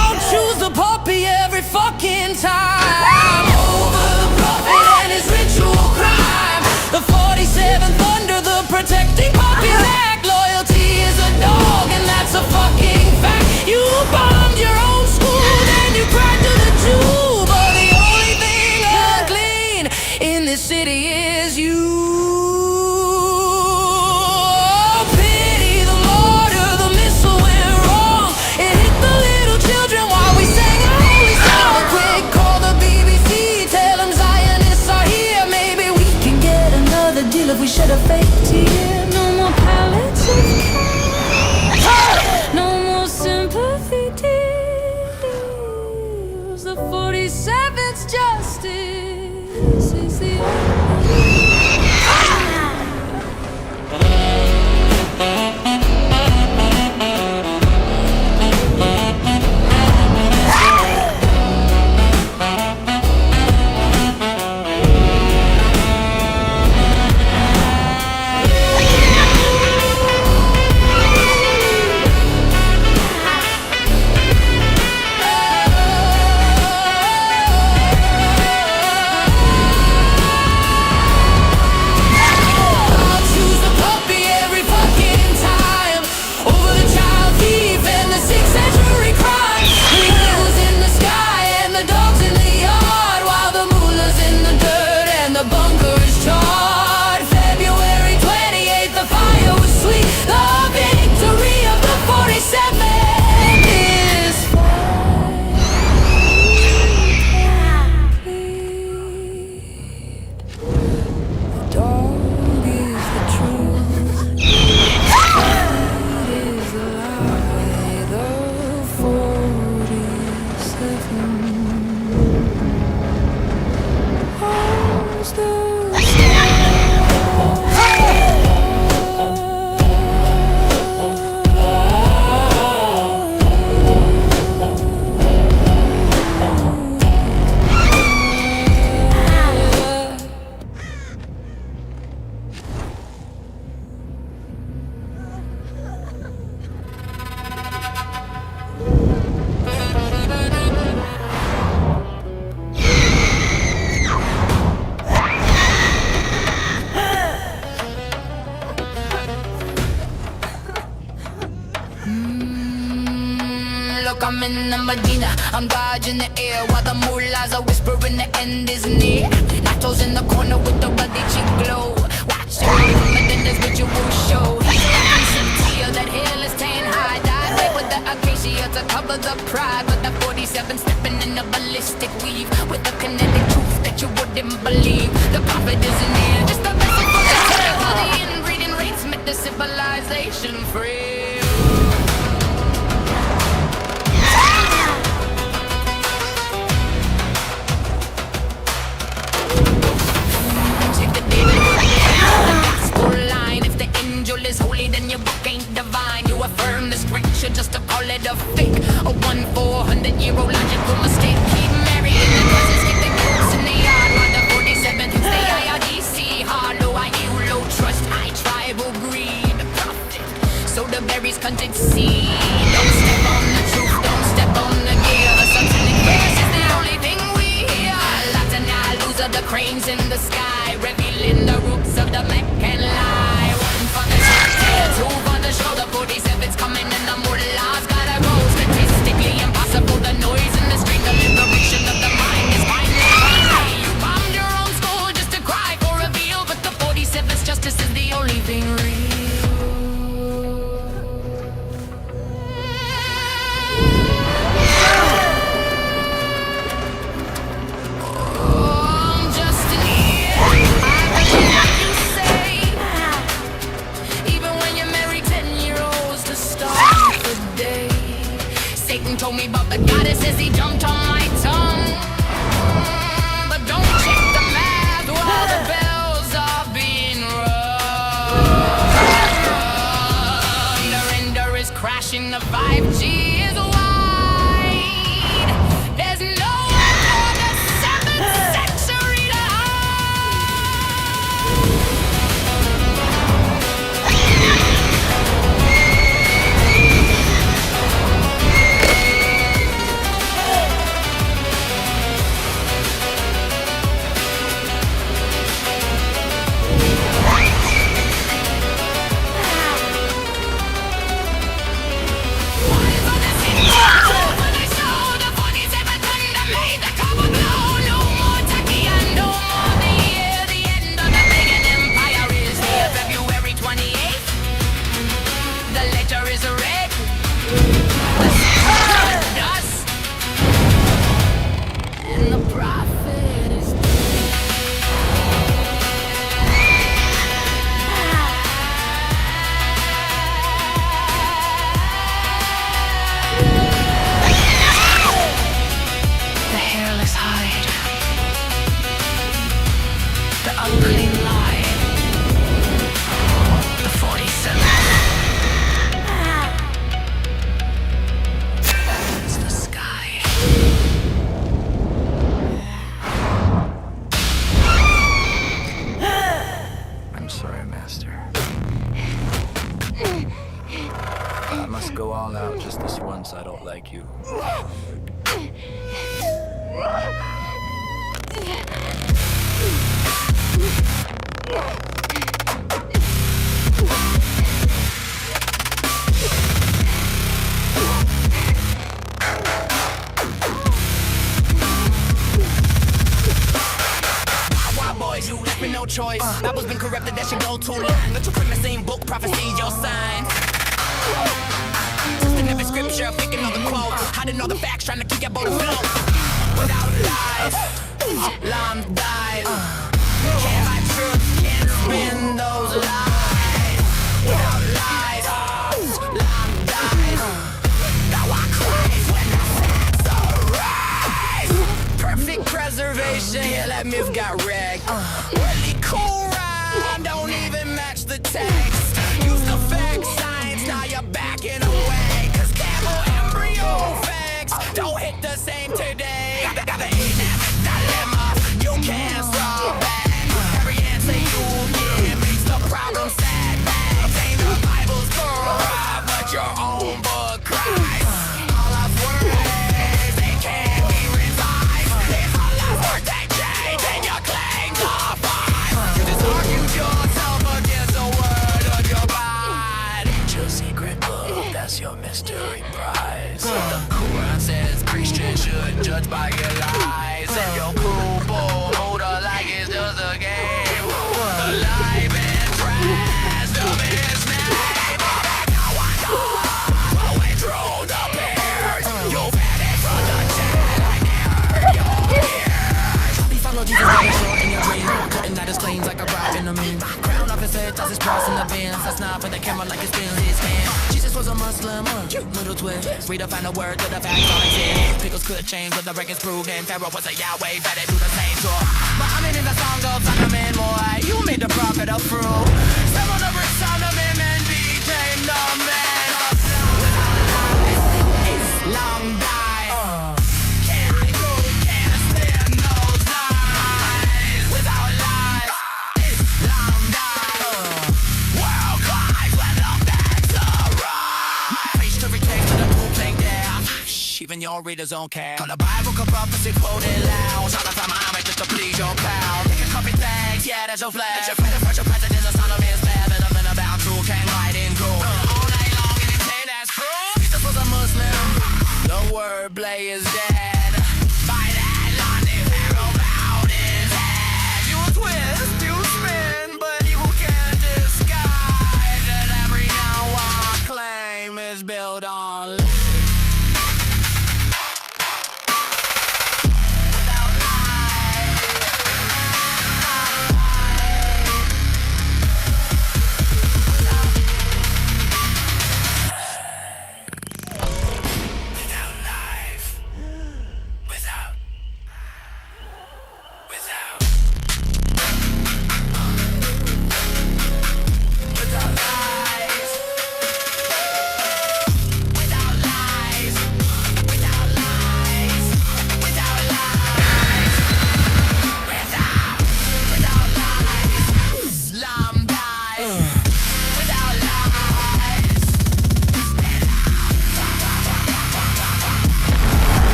I'll choose the puppy every fucking time over the prophet and his ritual crime. The 47th under the Protecting Puppies Act. Loyalty is a dog and that's a fucking fact. You bombed your own school, then you cried to the Jew, but the only thing unclean in this city is you. Pity the mortar, the missile went wrong. It hit the little children while we sang a holy song. Quick, call the BBC, tell them Zionists are here. Maybe we can get another deal if we shed a fake tear. no more pallets of cash, no more sympathy tears. The 47th justice is the I'll choose the puppy every fucking time over the child thief and the 6th century crime. The eagles in the sky and the dogs in the yard, while the moolah's in the dirt and the bunker is charred. February 28th, the fire was sweet. The victory of the 47th is dog is the truth, is the lie, the 47 holds the Look, I'm in the Medina, I'm dodging the air while the mullahs are whispering the end is near. Natos in the corner with the ruddy cheek glow. Watch the movement in this ritual show. Tear that hairless tan high, dyed red with the acacia to cover the pride. But the 47 stepping in a ballistic weave with the kinetic truth that you wouldn't believe. The prophet isn't here, just a vessel for the tale, while the inbreeding rates met the civilization free. Take the David word, the gospel line. If the angel is holy, then your book ain't divine. You affirm the scripture just to call it a fake. A 1,400-year-old logical mistake. Keep marrying the cousins, keep the groups in the yard, while the 47th hits the IRDC hollow. I you low trust, high tribal greed. The prophet, so the berries contain seed. Don't step on the truth, don't step on the gear. The satanic verse is the only thing we hear. Latin lose of the cranes in the sky, revealing the roots of the Meccan lie. One for the tail, two for the show. The 47's coming and the mullahs gotta go. Statistically impossible, the noise in the street, the liberation of the mind is finally free. You bombed your own school just to cry for reveal, but the 47's justice is the only thing real. Somebody says he jumped on my tongue, but don't check the math while the bells are being rung. The render is crashing, the 5G is wide. There's no one for the 7th century to go all out just this once. I don't like you. You left me no choice. Bible's been corrupted, that should go too long. Let your print book prophecy your signs. Twisting every scripture, picking all the quotes, hiding all the facts, trying to keep your boat afloat. Without lies, lambs died. Can't buy truth, can't spin those lies. Without lies, lambs died. Now I cry when the facts arise. Perfect preservation, yeah, that myth got wrecked. Really cool rhyme, don't even match the text. Use the fact science, now you're backing away. Cause camel embryo facts don't hit the same today. Got the dilemma, you can't solve that. Every answer you give makes the problem sad. Ain't the Bible's corrupt, but your own book cries. All I've words, they can't be revised. It's all I've words, they change, and your claims are fine. You just argued yourself against the word of your mind. Your secret book, that's your mystery prize. The Quran says Christians should judge by your lies. And your cruel bull holder like it's just a game. Alive and trash, the man's name. Now I know, going through the bears. You've had it from the chat, I never your ears. He followed Jesus down the shore in your dream, cutting out his claims like a rock in the moon. Crown off his head, toss his cross in the bins. That's not for the camera like it's been his hand. Jesus was a Muslim, little twist. Read up and a word to the facts on exist. Pickles could change, but the record's proven. Pharaoh was a Yahweh, better do the same tour. Muhammad is a song of Solomon, boy. You made the prophet a fruit. Some of the rich Solomon and became the man of Islam died. Can't stand those lies. Without lies, Islam died. World cries when the facts arise. Preach to retake to the blue plate down. Even your readers don't care. Call the Bible corrupt, but it's quoted loud. Shout out to Muhammad just to please your pal. They can copy things, yeah, that's your flag. It's your friend, first your president, the son of his bad. But I'm in about true, can't write in cool. All night long, and they say that's true. Jesus was a Muslim. The wordplay is dead. By that line, they Pharaoh bowed his head. You twist, you spin, but you can't disguise that every now one claim is built on.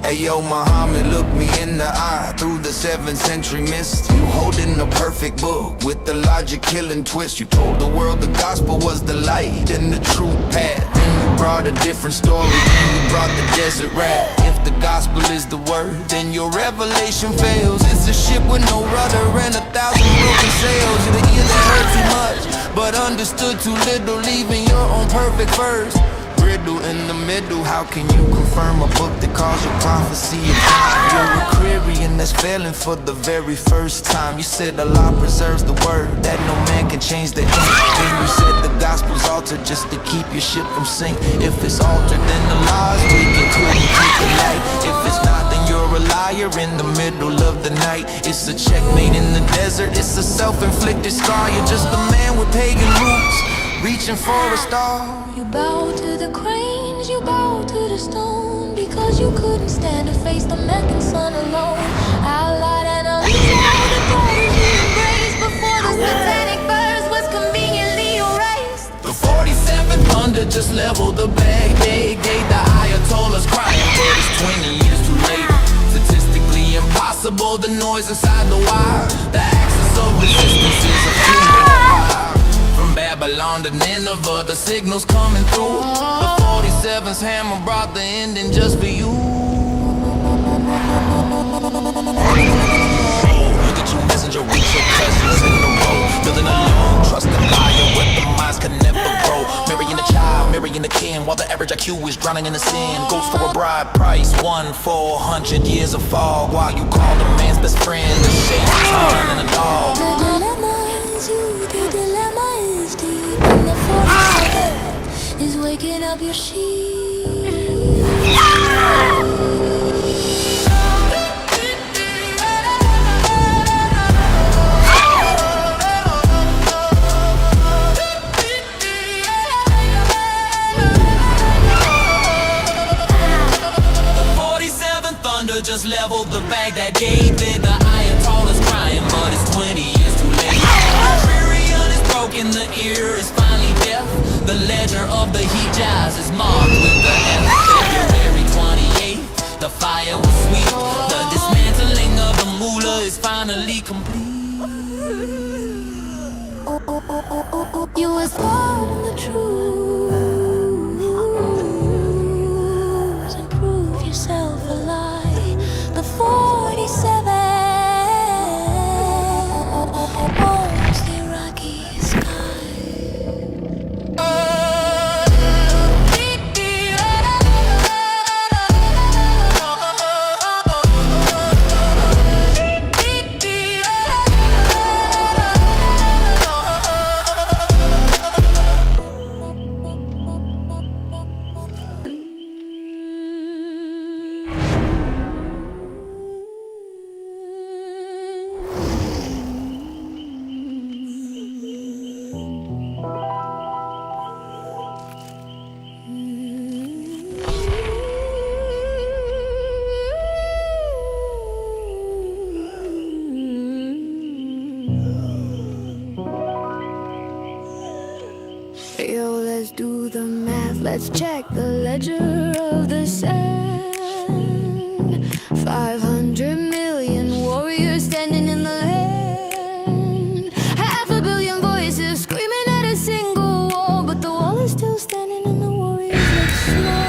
Ayo, Muhammad, look me in the eye through the 7th century mist. You holding the perfect book with the logic killing twist. You told the world the gospel was the light and the true path. Then you brought a different story, then you brought the desert rat. If the gospel is the word, then your revelation fails. It's a ship with no rudder and 1,000 broken sails. You're the ear that heard too much, but understood too little, leaving your own perfect verse riddle in the middle. How can you confirm a book that calls your prophecy a God? You're a Aquarian that's failing for the very first time. You said Allah preserves the word, that no man can change the ink. Then you said the gospel's altered just to keep your ship from sink. If it's altered, then the laws weakened, couldn't keep the light. If it's not, then you're a liar in the middle of the night. It's a checkmate in the desert, it's a self-inflicted scar. You're just a man with pagan roots, reaching for a star. You bow to the cranes, you bow to the stone, because you couldn't stand to face the Meccan sun alone. Allied and unleashed, the daughters you embraced before the satanic verse was conveniently erased. The 47th thunder just leveled the bag. They gave the Ayatollahs crying, but it's 20 years too late. Statistically impossible, the noise inside the wire. The axis of resistance is a human empire. From Babylon to Nineveh, the signal's coming through. The 47's hammer brought the ending just for you. Look at you, messenger, with your cousins in the row. Building a long, trusted liar where the minds can never grow. Marrying the child, marrying the kin, while the average IQ is drowning in the sin. Goes for a bride price, 1-400 years of fog. While you call the man's best friend the shade turning a dog. The dilemma is you, the dilemma is deep, and the 47 is waking up your sheep. 47th thunder just leveled the bag that gave it. The Ayatollah's crying, but it's 20 years too late. Contrarian is broken, the ear is finally deaf. The ledger of the Hijaz is marked with the F. February 28th, the fire was sweet. The dismantling of the mullah is finally complete. You was born in the truth and prove yourself a lie. The 47 owns the Iraqi sky. Yo, let's do the math. Let's check the ledger of the sand. 500 million warriors standing in the land. 500 million voices screaming at a single wall, but the wall is still standing and the warriors look small.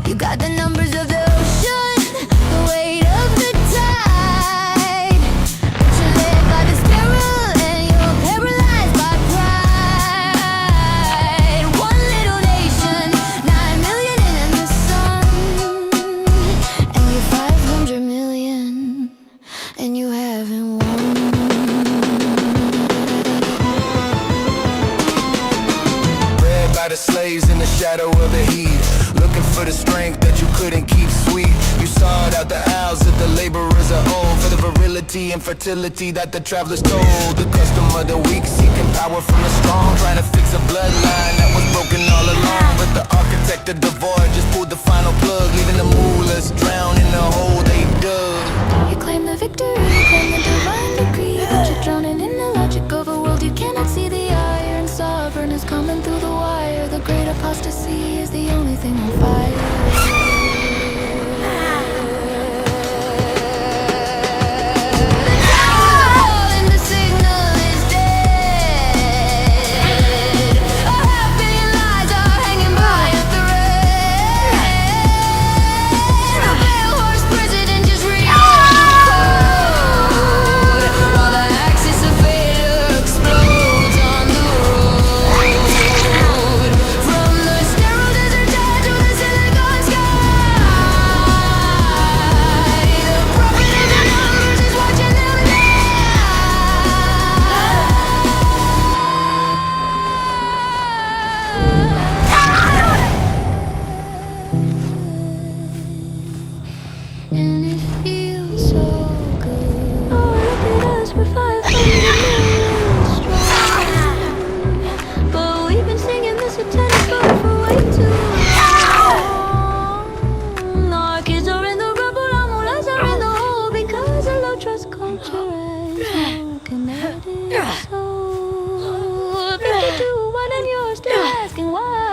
You got the numbers of the ocean, the weight of the tide. You're led by this terror and you're paralyzed by pride. One little nation, 9 million in the sun, and you're 500 million, and you haven't won. Bred by the slaves in the shadow of the heat, looking for the strength that you couldn't keep sweet. You sought out the owls that the laborers are old, for the virility and fertility that the travelers told. The custom of the weak, seeking power from the strong, trying to fix a bloodline that was broken all along. But the architect of the void just pulled the final plug, leaving the mullahs drowned in the hole they and it feels so good. Oh, look at us, we're 500 million strong. But we've been singing this at tennis court for way too long. Our kids are in the rubble, our molas are in the hole because of low trust culture and broken hearted soul. 52, one and you're still asking why.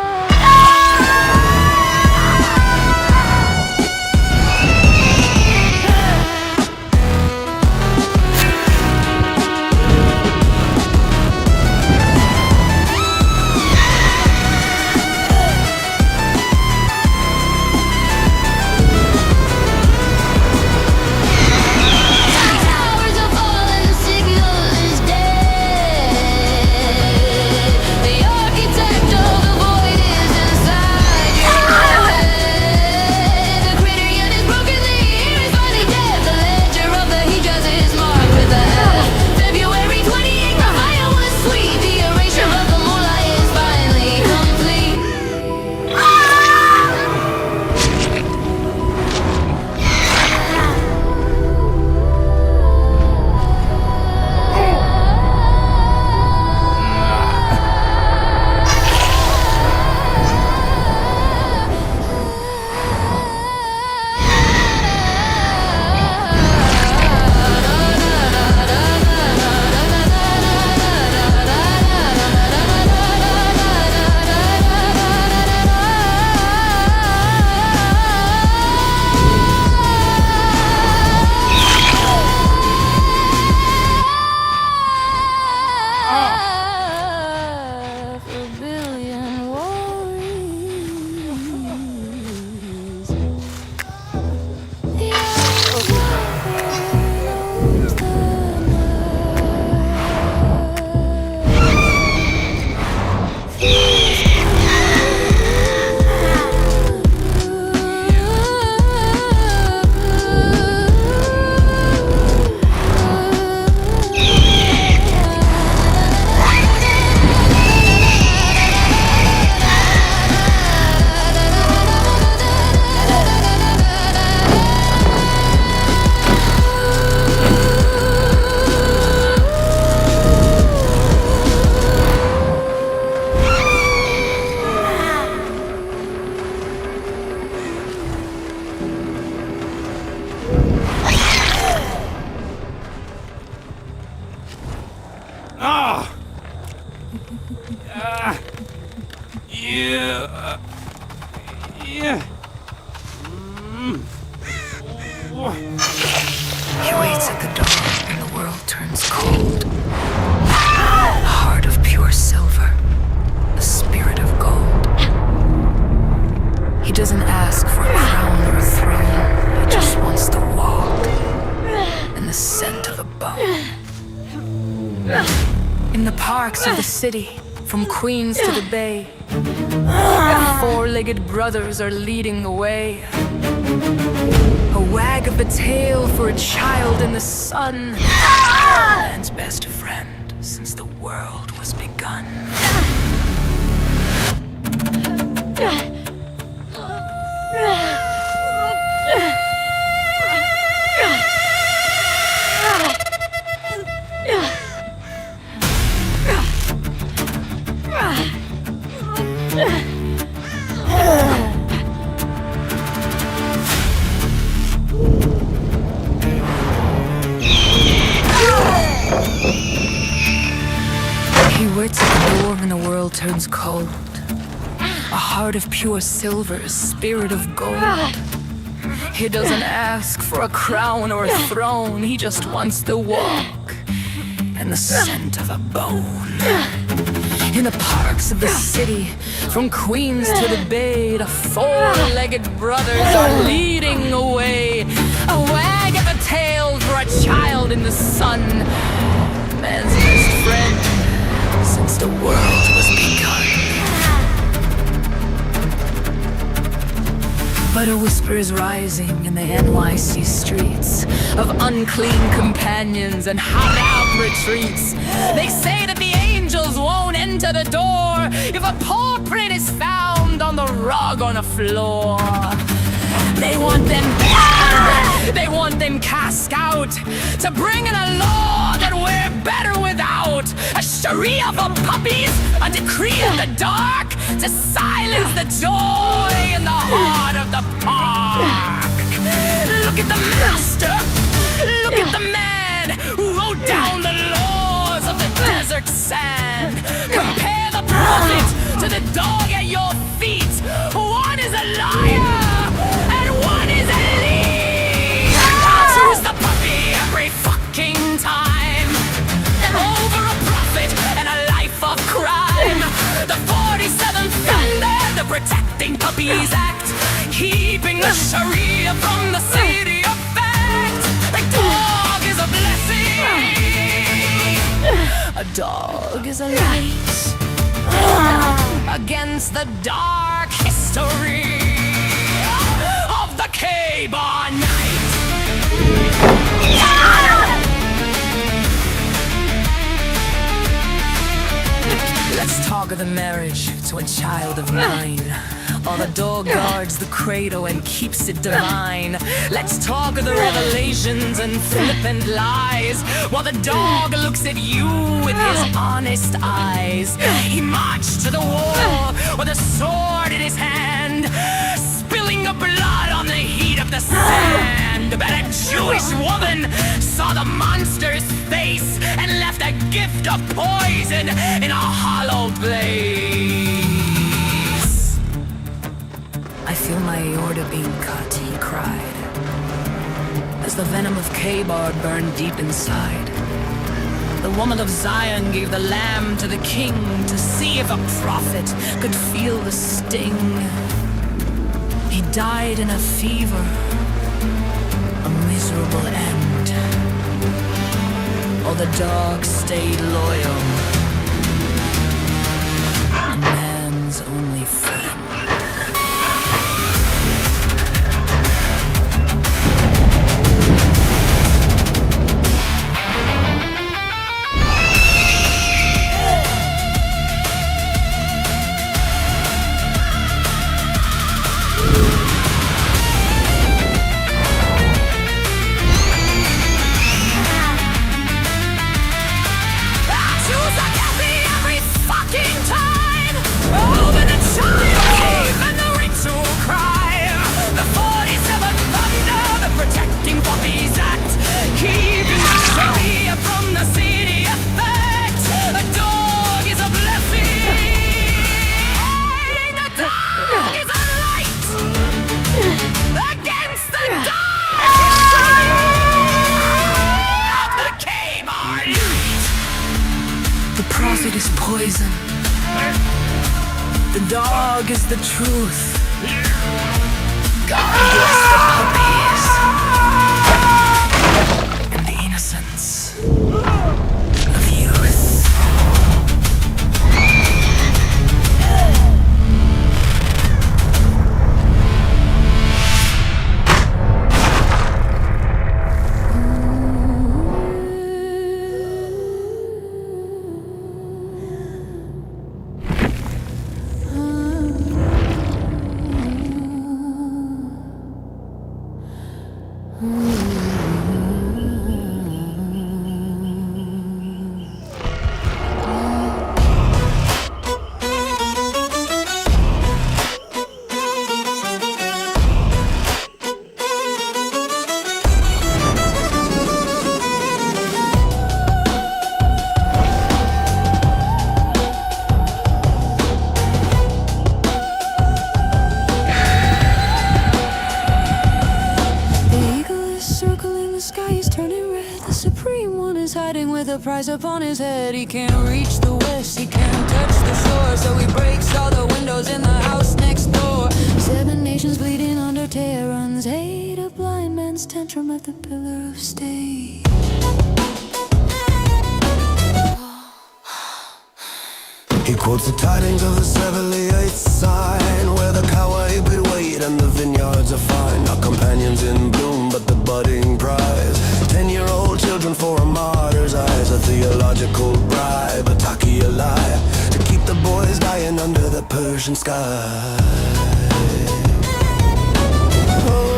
He waits at the door and the world turns cold. A heart of pure silver, a spirit of gold. He doesn't ask for a crown or a throne. He just wants to walk and the scent of a bone. In the parks of the city, from Queens to the Bay, four-legged brothers are leading the way. A wag of the tail for a child in the sun. Man's best friend since the world was begun. He waits at the door and the world turns cold. A heart of pure silver, a spirit of gold. He doesn't ask for a crown or a throne. He just wants to walk and the scent of a bone. In the parks of the city, from Queens to the Bay, the four-legged brothers are leading away. A wag of a tail for a child in the sun. Man's best friend since the world was begun. But a whisper is rising in the NYC streets of unclean companions and hot-out retreats. They say that the angels won't enter the door if a paw print is found on the rug on the floor. They want them banned. They want them cast out. To bring in a law that we're better without. A Sharia for puppies, a decree of the dark to silence the joy in the heart of the park. Look at the master. Look at the man who wrote down the laws of the desert sand. Compare the prophet to the dog at your feet. One is a liar and one is a lead. Choose the puppy every fucking time. Over a prophet and a life of crime. The 47th Thunder, the Protecting Puppies Act, keeping the Sharia from the city of fact. A dog is a blessing. A dog is a light against the dark history of the K-Bar night. Let's talk of the marriage to a child of 9. While the dog guards the cradle and keeps it divine. Let's talk of the revelations and flippant lies. While the dog looks at you with his honest eyes. He marched to the war with a sword in his hand, spilling the blood on the heat of the sand. But a Jewish woman saw the monster's face and left a gift of poison in a hollow place. I feel my aorta being cut, he cried, as the venom of K-Bar burned deep inside. The woman of Zion gave the lamb to the king to see if a prophet could feel the sting. He died in a fever, a miserable end. While the dog stayed loyal, a man's only friend. It is poison. The dog is the truth. God bless the puppies and the innocence of youth. The price upon his head. He can't reach the west, he can't touch the shore, so he breaks all the windows in the house next door. 7 nations bleeding under Tehran's hate, a blind man's tantrum at the pillar of state. He quotes the tidings of the 78th sign, where the cowboy bid wait and the vineyards are fine. Not companions in bloom, but the budding prize. 10-year-old children for a martyr's eyes. A theological bribe, a taki a lie, to keep the boys dying under the Persian sky. Oh,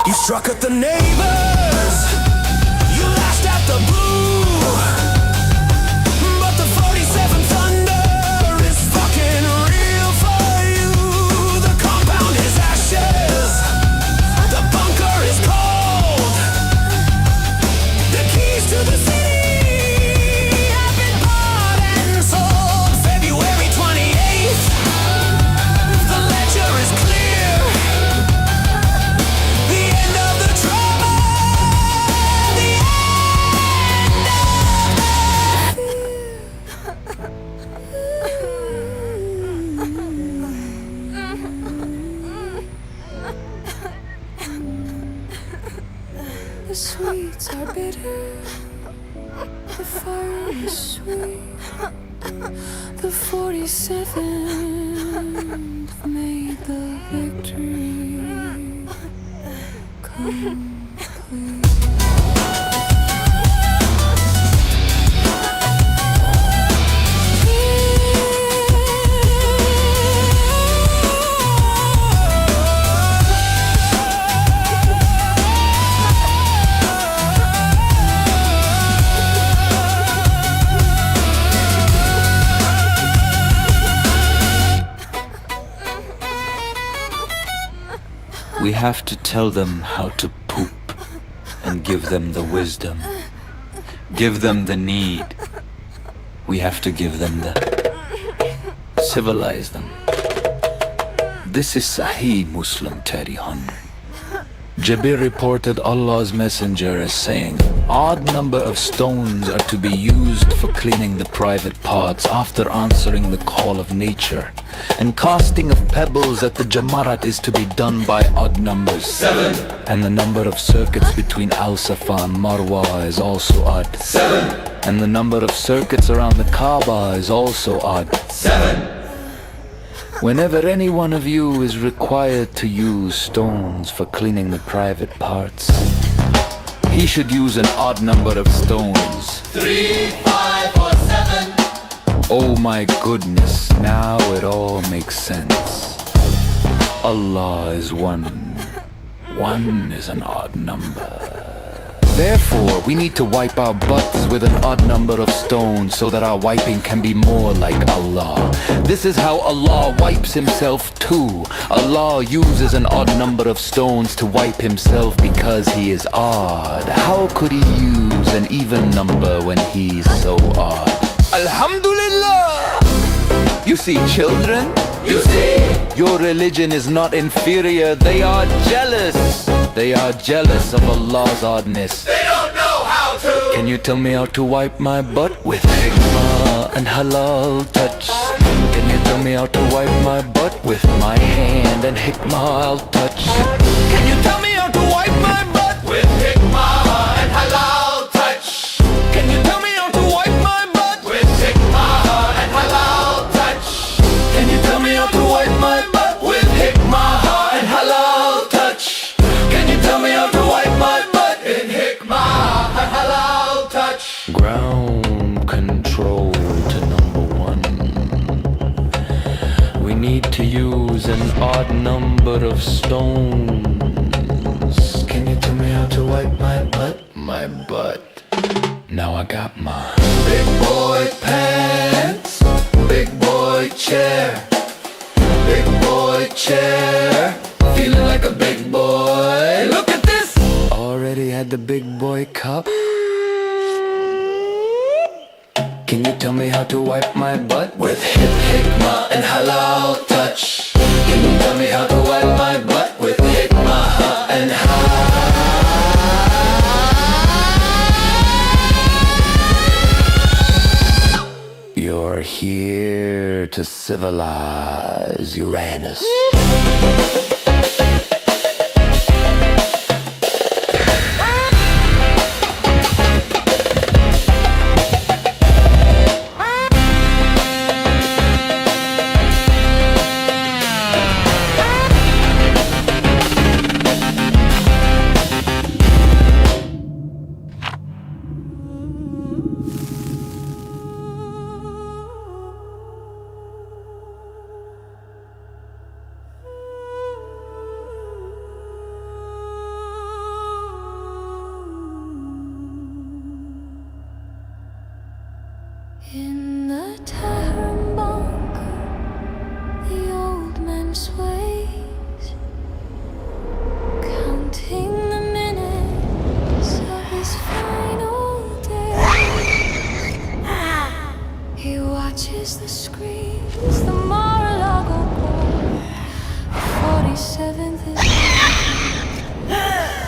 You struck at the neighbors, you lashed at the blue, but the 47 Thunder is fucking real for you. The compound is ashes, the bunker is cold, the keys to the city have been bought and sold. February 28th, the ledger is clear. The end of the drama, the end The sweets are bitter, the fire is sweet. The 47th made the victory complete. We have to tell them how to poop and give them the wisdom. Give them the need. We have to give them the... civilize them. This is Sahih Muslim Tarihun. Jabir reported Allah's messenger as saying, odd number of stones are to be used for cleaning the private parts after answering the call of nature. And casting of pebbles at the Jamarat is to be done by odd numbers. 7. And the number of circuits between Al-Safa and Marwa is also odd. 7. And the number of circuits around the Kaaba is also odd. 7. Whenever any one of you is required to use stones for cleaning the private parts, he should use an odd number of stones. 3, 5, or 7. Oh my goodness, now it all makes sense. Allah is one. One is an odd number. Therefore, we need to wipe our butts with an odd number of stones so that our wiping can be more like Allah. This is how Allah wipes himself too. Allah uses an odd number of stones to wipe himself because he is odd. How could he use an even number when he's so odd? Alhamdulillah! You see, children? You see? Your religion is not inferior, they are jealous. They are jealous of Allah's oddness. They don't know how to Can you tell me how to wipe my butt with hikmah and halal touch? Can you tell me how to wipe my butt with my hand and hikmah I'll touch? Can you tell me how to wipe my butt with hikmah and halal touch? Can you tell me how to wipe my butt with hikmah and halal touch? Can you tell me how to wipe my butt with hikmah and halal touch? Can you tell me how to wipe my butt in hikmah and halal touch? Ground control to number one. We need to use an odd number of stones. Can you tell me how to wipe my butt? My butt. Now I got my big boy pants, big boy chair, big boy chair, feeling like a big boy. Look at this! Already had the big boy cup. Can you tell me how to wipe my butt with hikmah and halal touch? Can you tell me how to wipe my butt with hikmah and halal? You're here to civilize Uranus. In the tavern bunker, the old man sways, counting the minutes of his final days. He watches the screens, the Mar-a-Lago boy, 47th is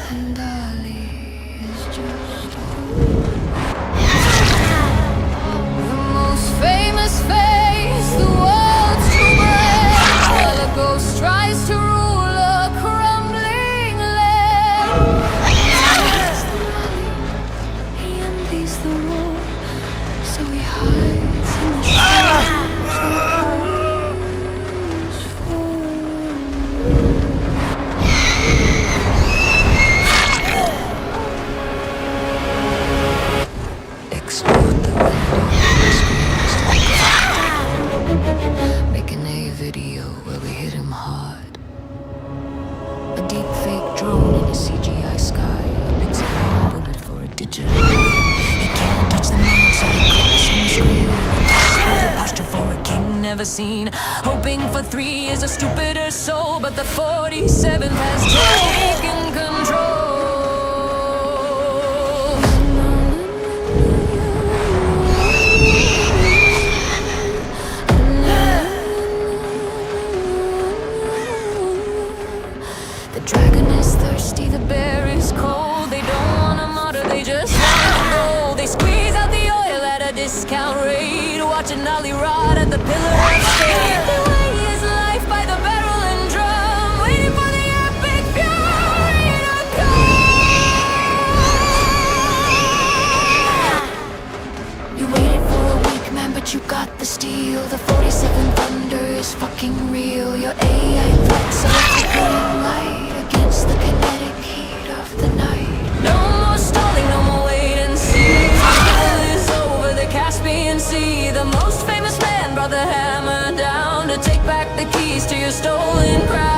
and Ali is just famous face, the world's too brave, while a ghost tries to rule a crumbling land. He envies the money, he envies the war, so he hides in the shadows explode the window. Making a video where we hit him hard. A deep fake drone in a CGI sky. A pixelated bullet for a digital. He can't touch the moon, so he clicks on the screen. The posture for a king never seen. Hoping for 3 is a stupider soul, but the 47th has taken control. The dragon is thirsty, the bear is cold. They don't want a martyr, they just want the gold. They squeeze out the oil at a discount rate, watching Ollie rot at the pillar of state. They weigh his life by the barrel and drum, waiting for the epic fury to come. You waited for a week, man, but you got the steel. The 47th thunder is fucking real. Your AI threats are flickering light against the kinetic heat of the night. No more stalling, no more wait and see. Battle is over the Caspian Sea. The most famous man brought the hammer down to take back the keys to your stolen crown.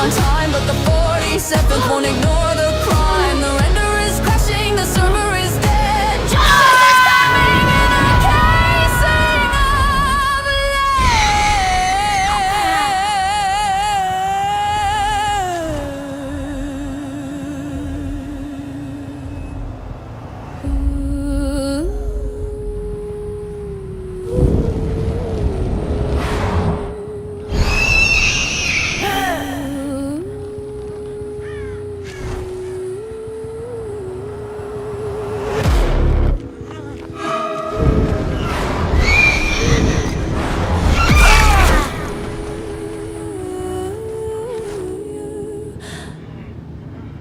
on time, but the 47th won't ignore the crime. The render is crashing, the server is dead. Justice is coming in a casing of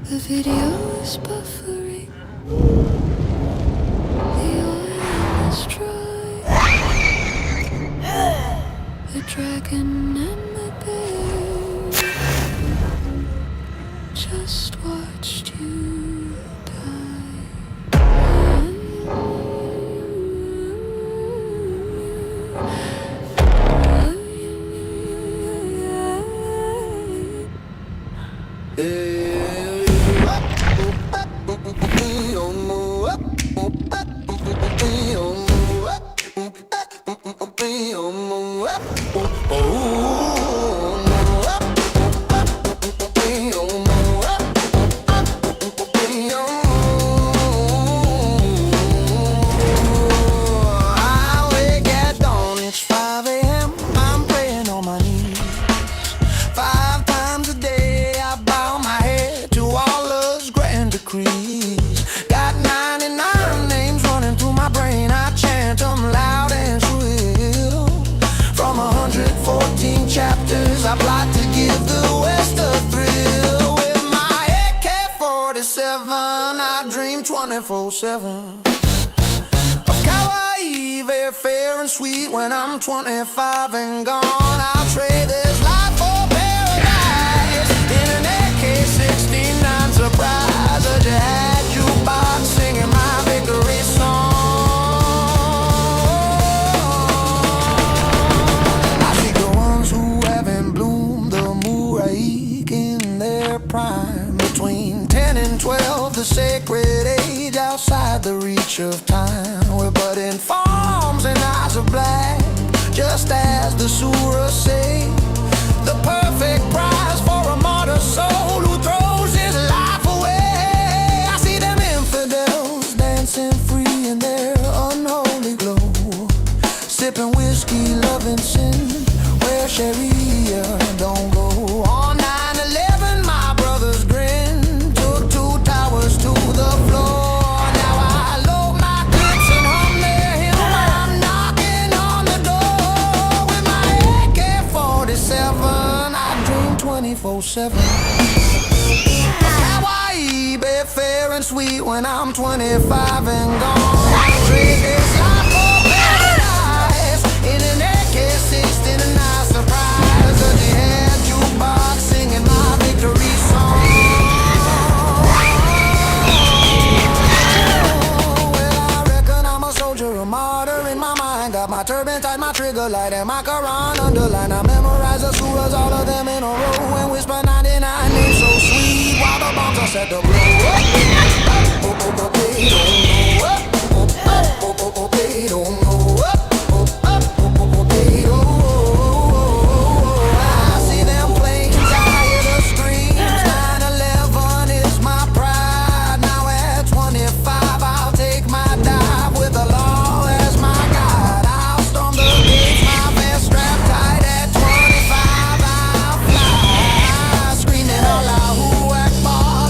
The video is buffering. The oil is dry. The dragon and the bear just watched you I plot to give the West a thrill. With my AK-47, I dream 24/7 of kawaii, very fair and sweet. When I'm 25 and gone, I'll trade this life for paradise in an AK-69 surprise. A Gyatt jukebox singing my victory song. Prime between 10 and 12, the sacred age outside the reach of time. We're budding farms and eyes are black, just as the surahs say. The perfect prize for a martyr soul who throws his life away. I see them infidels dancing free in their unholy glow, sipping whiskey, loving sin, where Sharia don't go. On 9/11, my brother's grin took 2 towers to the floor. Now I load my clips and hum their hymn when I'm knocking on the door. With my AK-47, I dream 24/7. Hawaii, be fair and sweet. When I'm 25 and gone, I trade this life for paradise in an AK-69 surprise. A Gyatt jukebox singing my victory song. Well, I reckon I'm a soldier, a martyr in my mind. Got my turban tight, my trigger light, and my Quran underlined. I memorize the surahs, all of them in a row, and whisper 99 names so sweet while the bombs are set to blow. They don't know.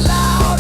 Loud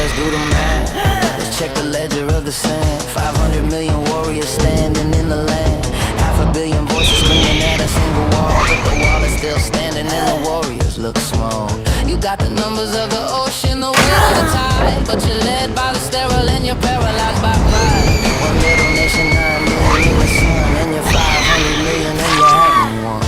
Let's do the math. Let's check the ledger of the sand. 500 million warriors standing in the land. 500 million voices screaming at a single wall, but the wall is still standing and the warriors look small. You got the numbers of the ocean, the weight of the tide, but you're led by the sterile and you're paralyzed by pride. One little nation, 9 million in the sun, and you're 500 million and you haven't won.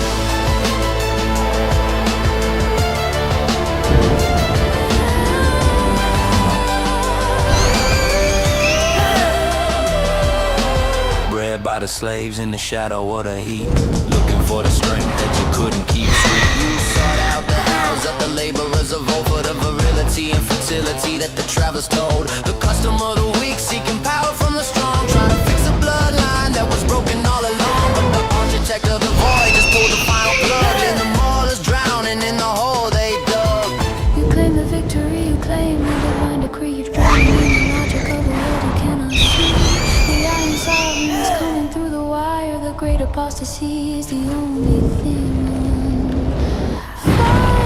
By the slaves in the shadow of the heat, looking for the strength that you couldn't keep sweet. You sought out the hours of the laborers, a vote for the virility and fertility that the travelers told. The custom of the weak, seeking power from the strong, trying to fix a bloodline that was broken all along. But the architect of the void just pulled the final plug, and the mall is drowning in the hole they dug. You claim the victory, you claim the divine decree. You're drowning in the logic of a world you cannot see. The iron sovereign is coming through the wire. The great apostasy is the only thing on fire.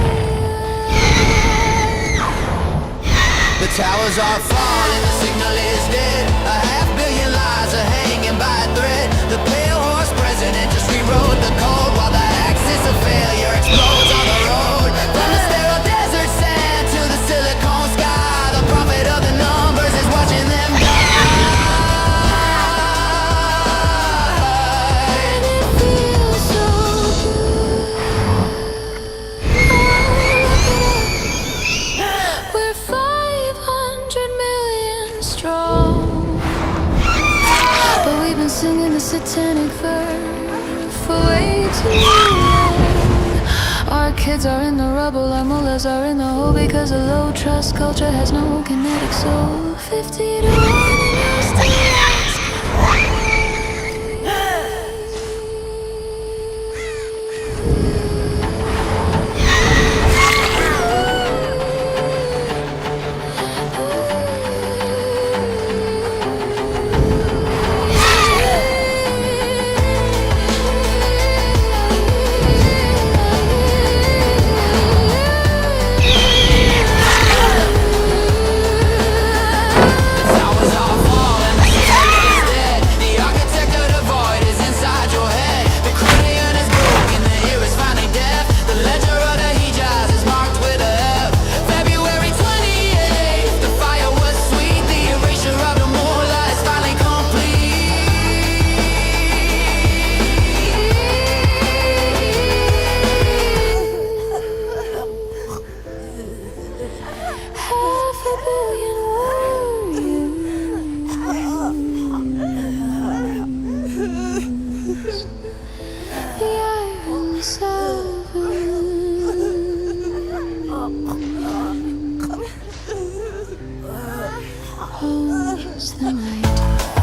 The towers are falling, the signal is dead. 500 million lives are hanging by a thread. The pale horse president just rewrote the code, while the axis of failure explodes on the road. From the sterile desert sand to the silicone sky, the prophet of the numbers is watching them die. Singing the satanic verse for way too long. Our kids are in the rubble, our mullahs are in the hole, because a low trust culture has no kinetic soul. 50 to 1 and you're still holds the night.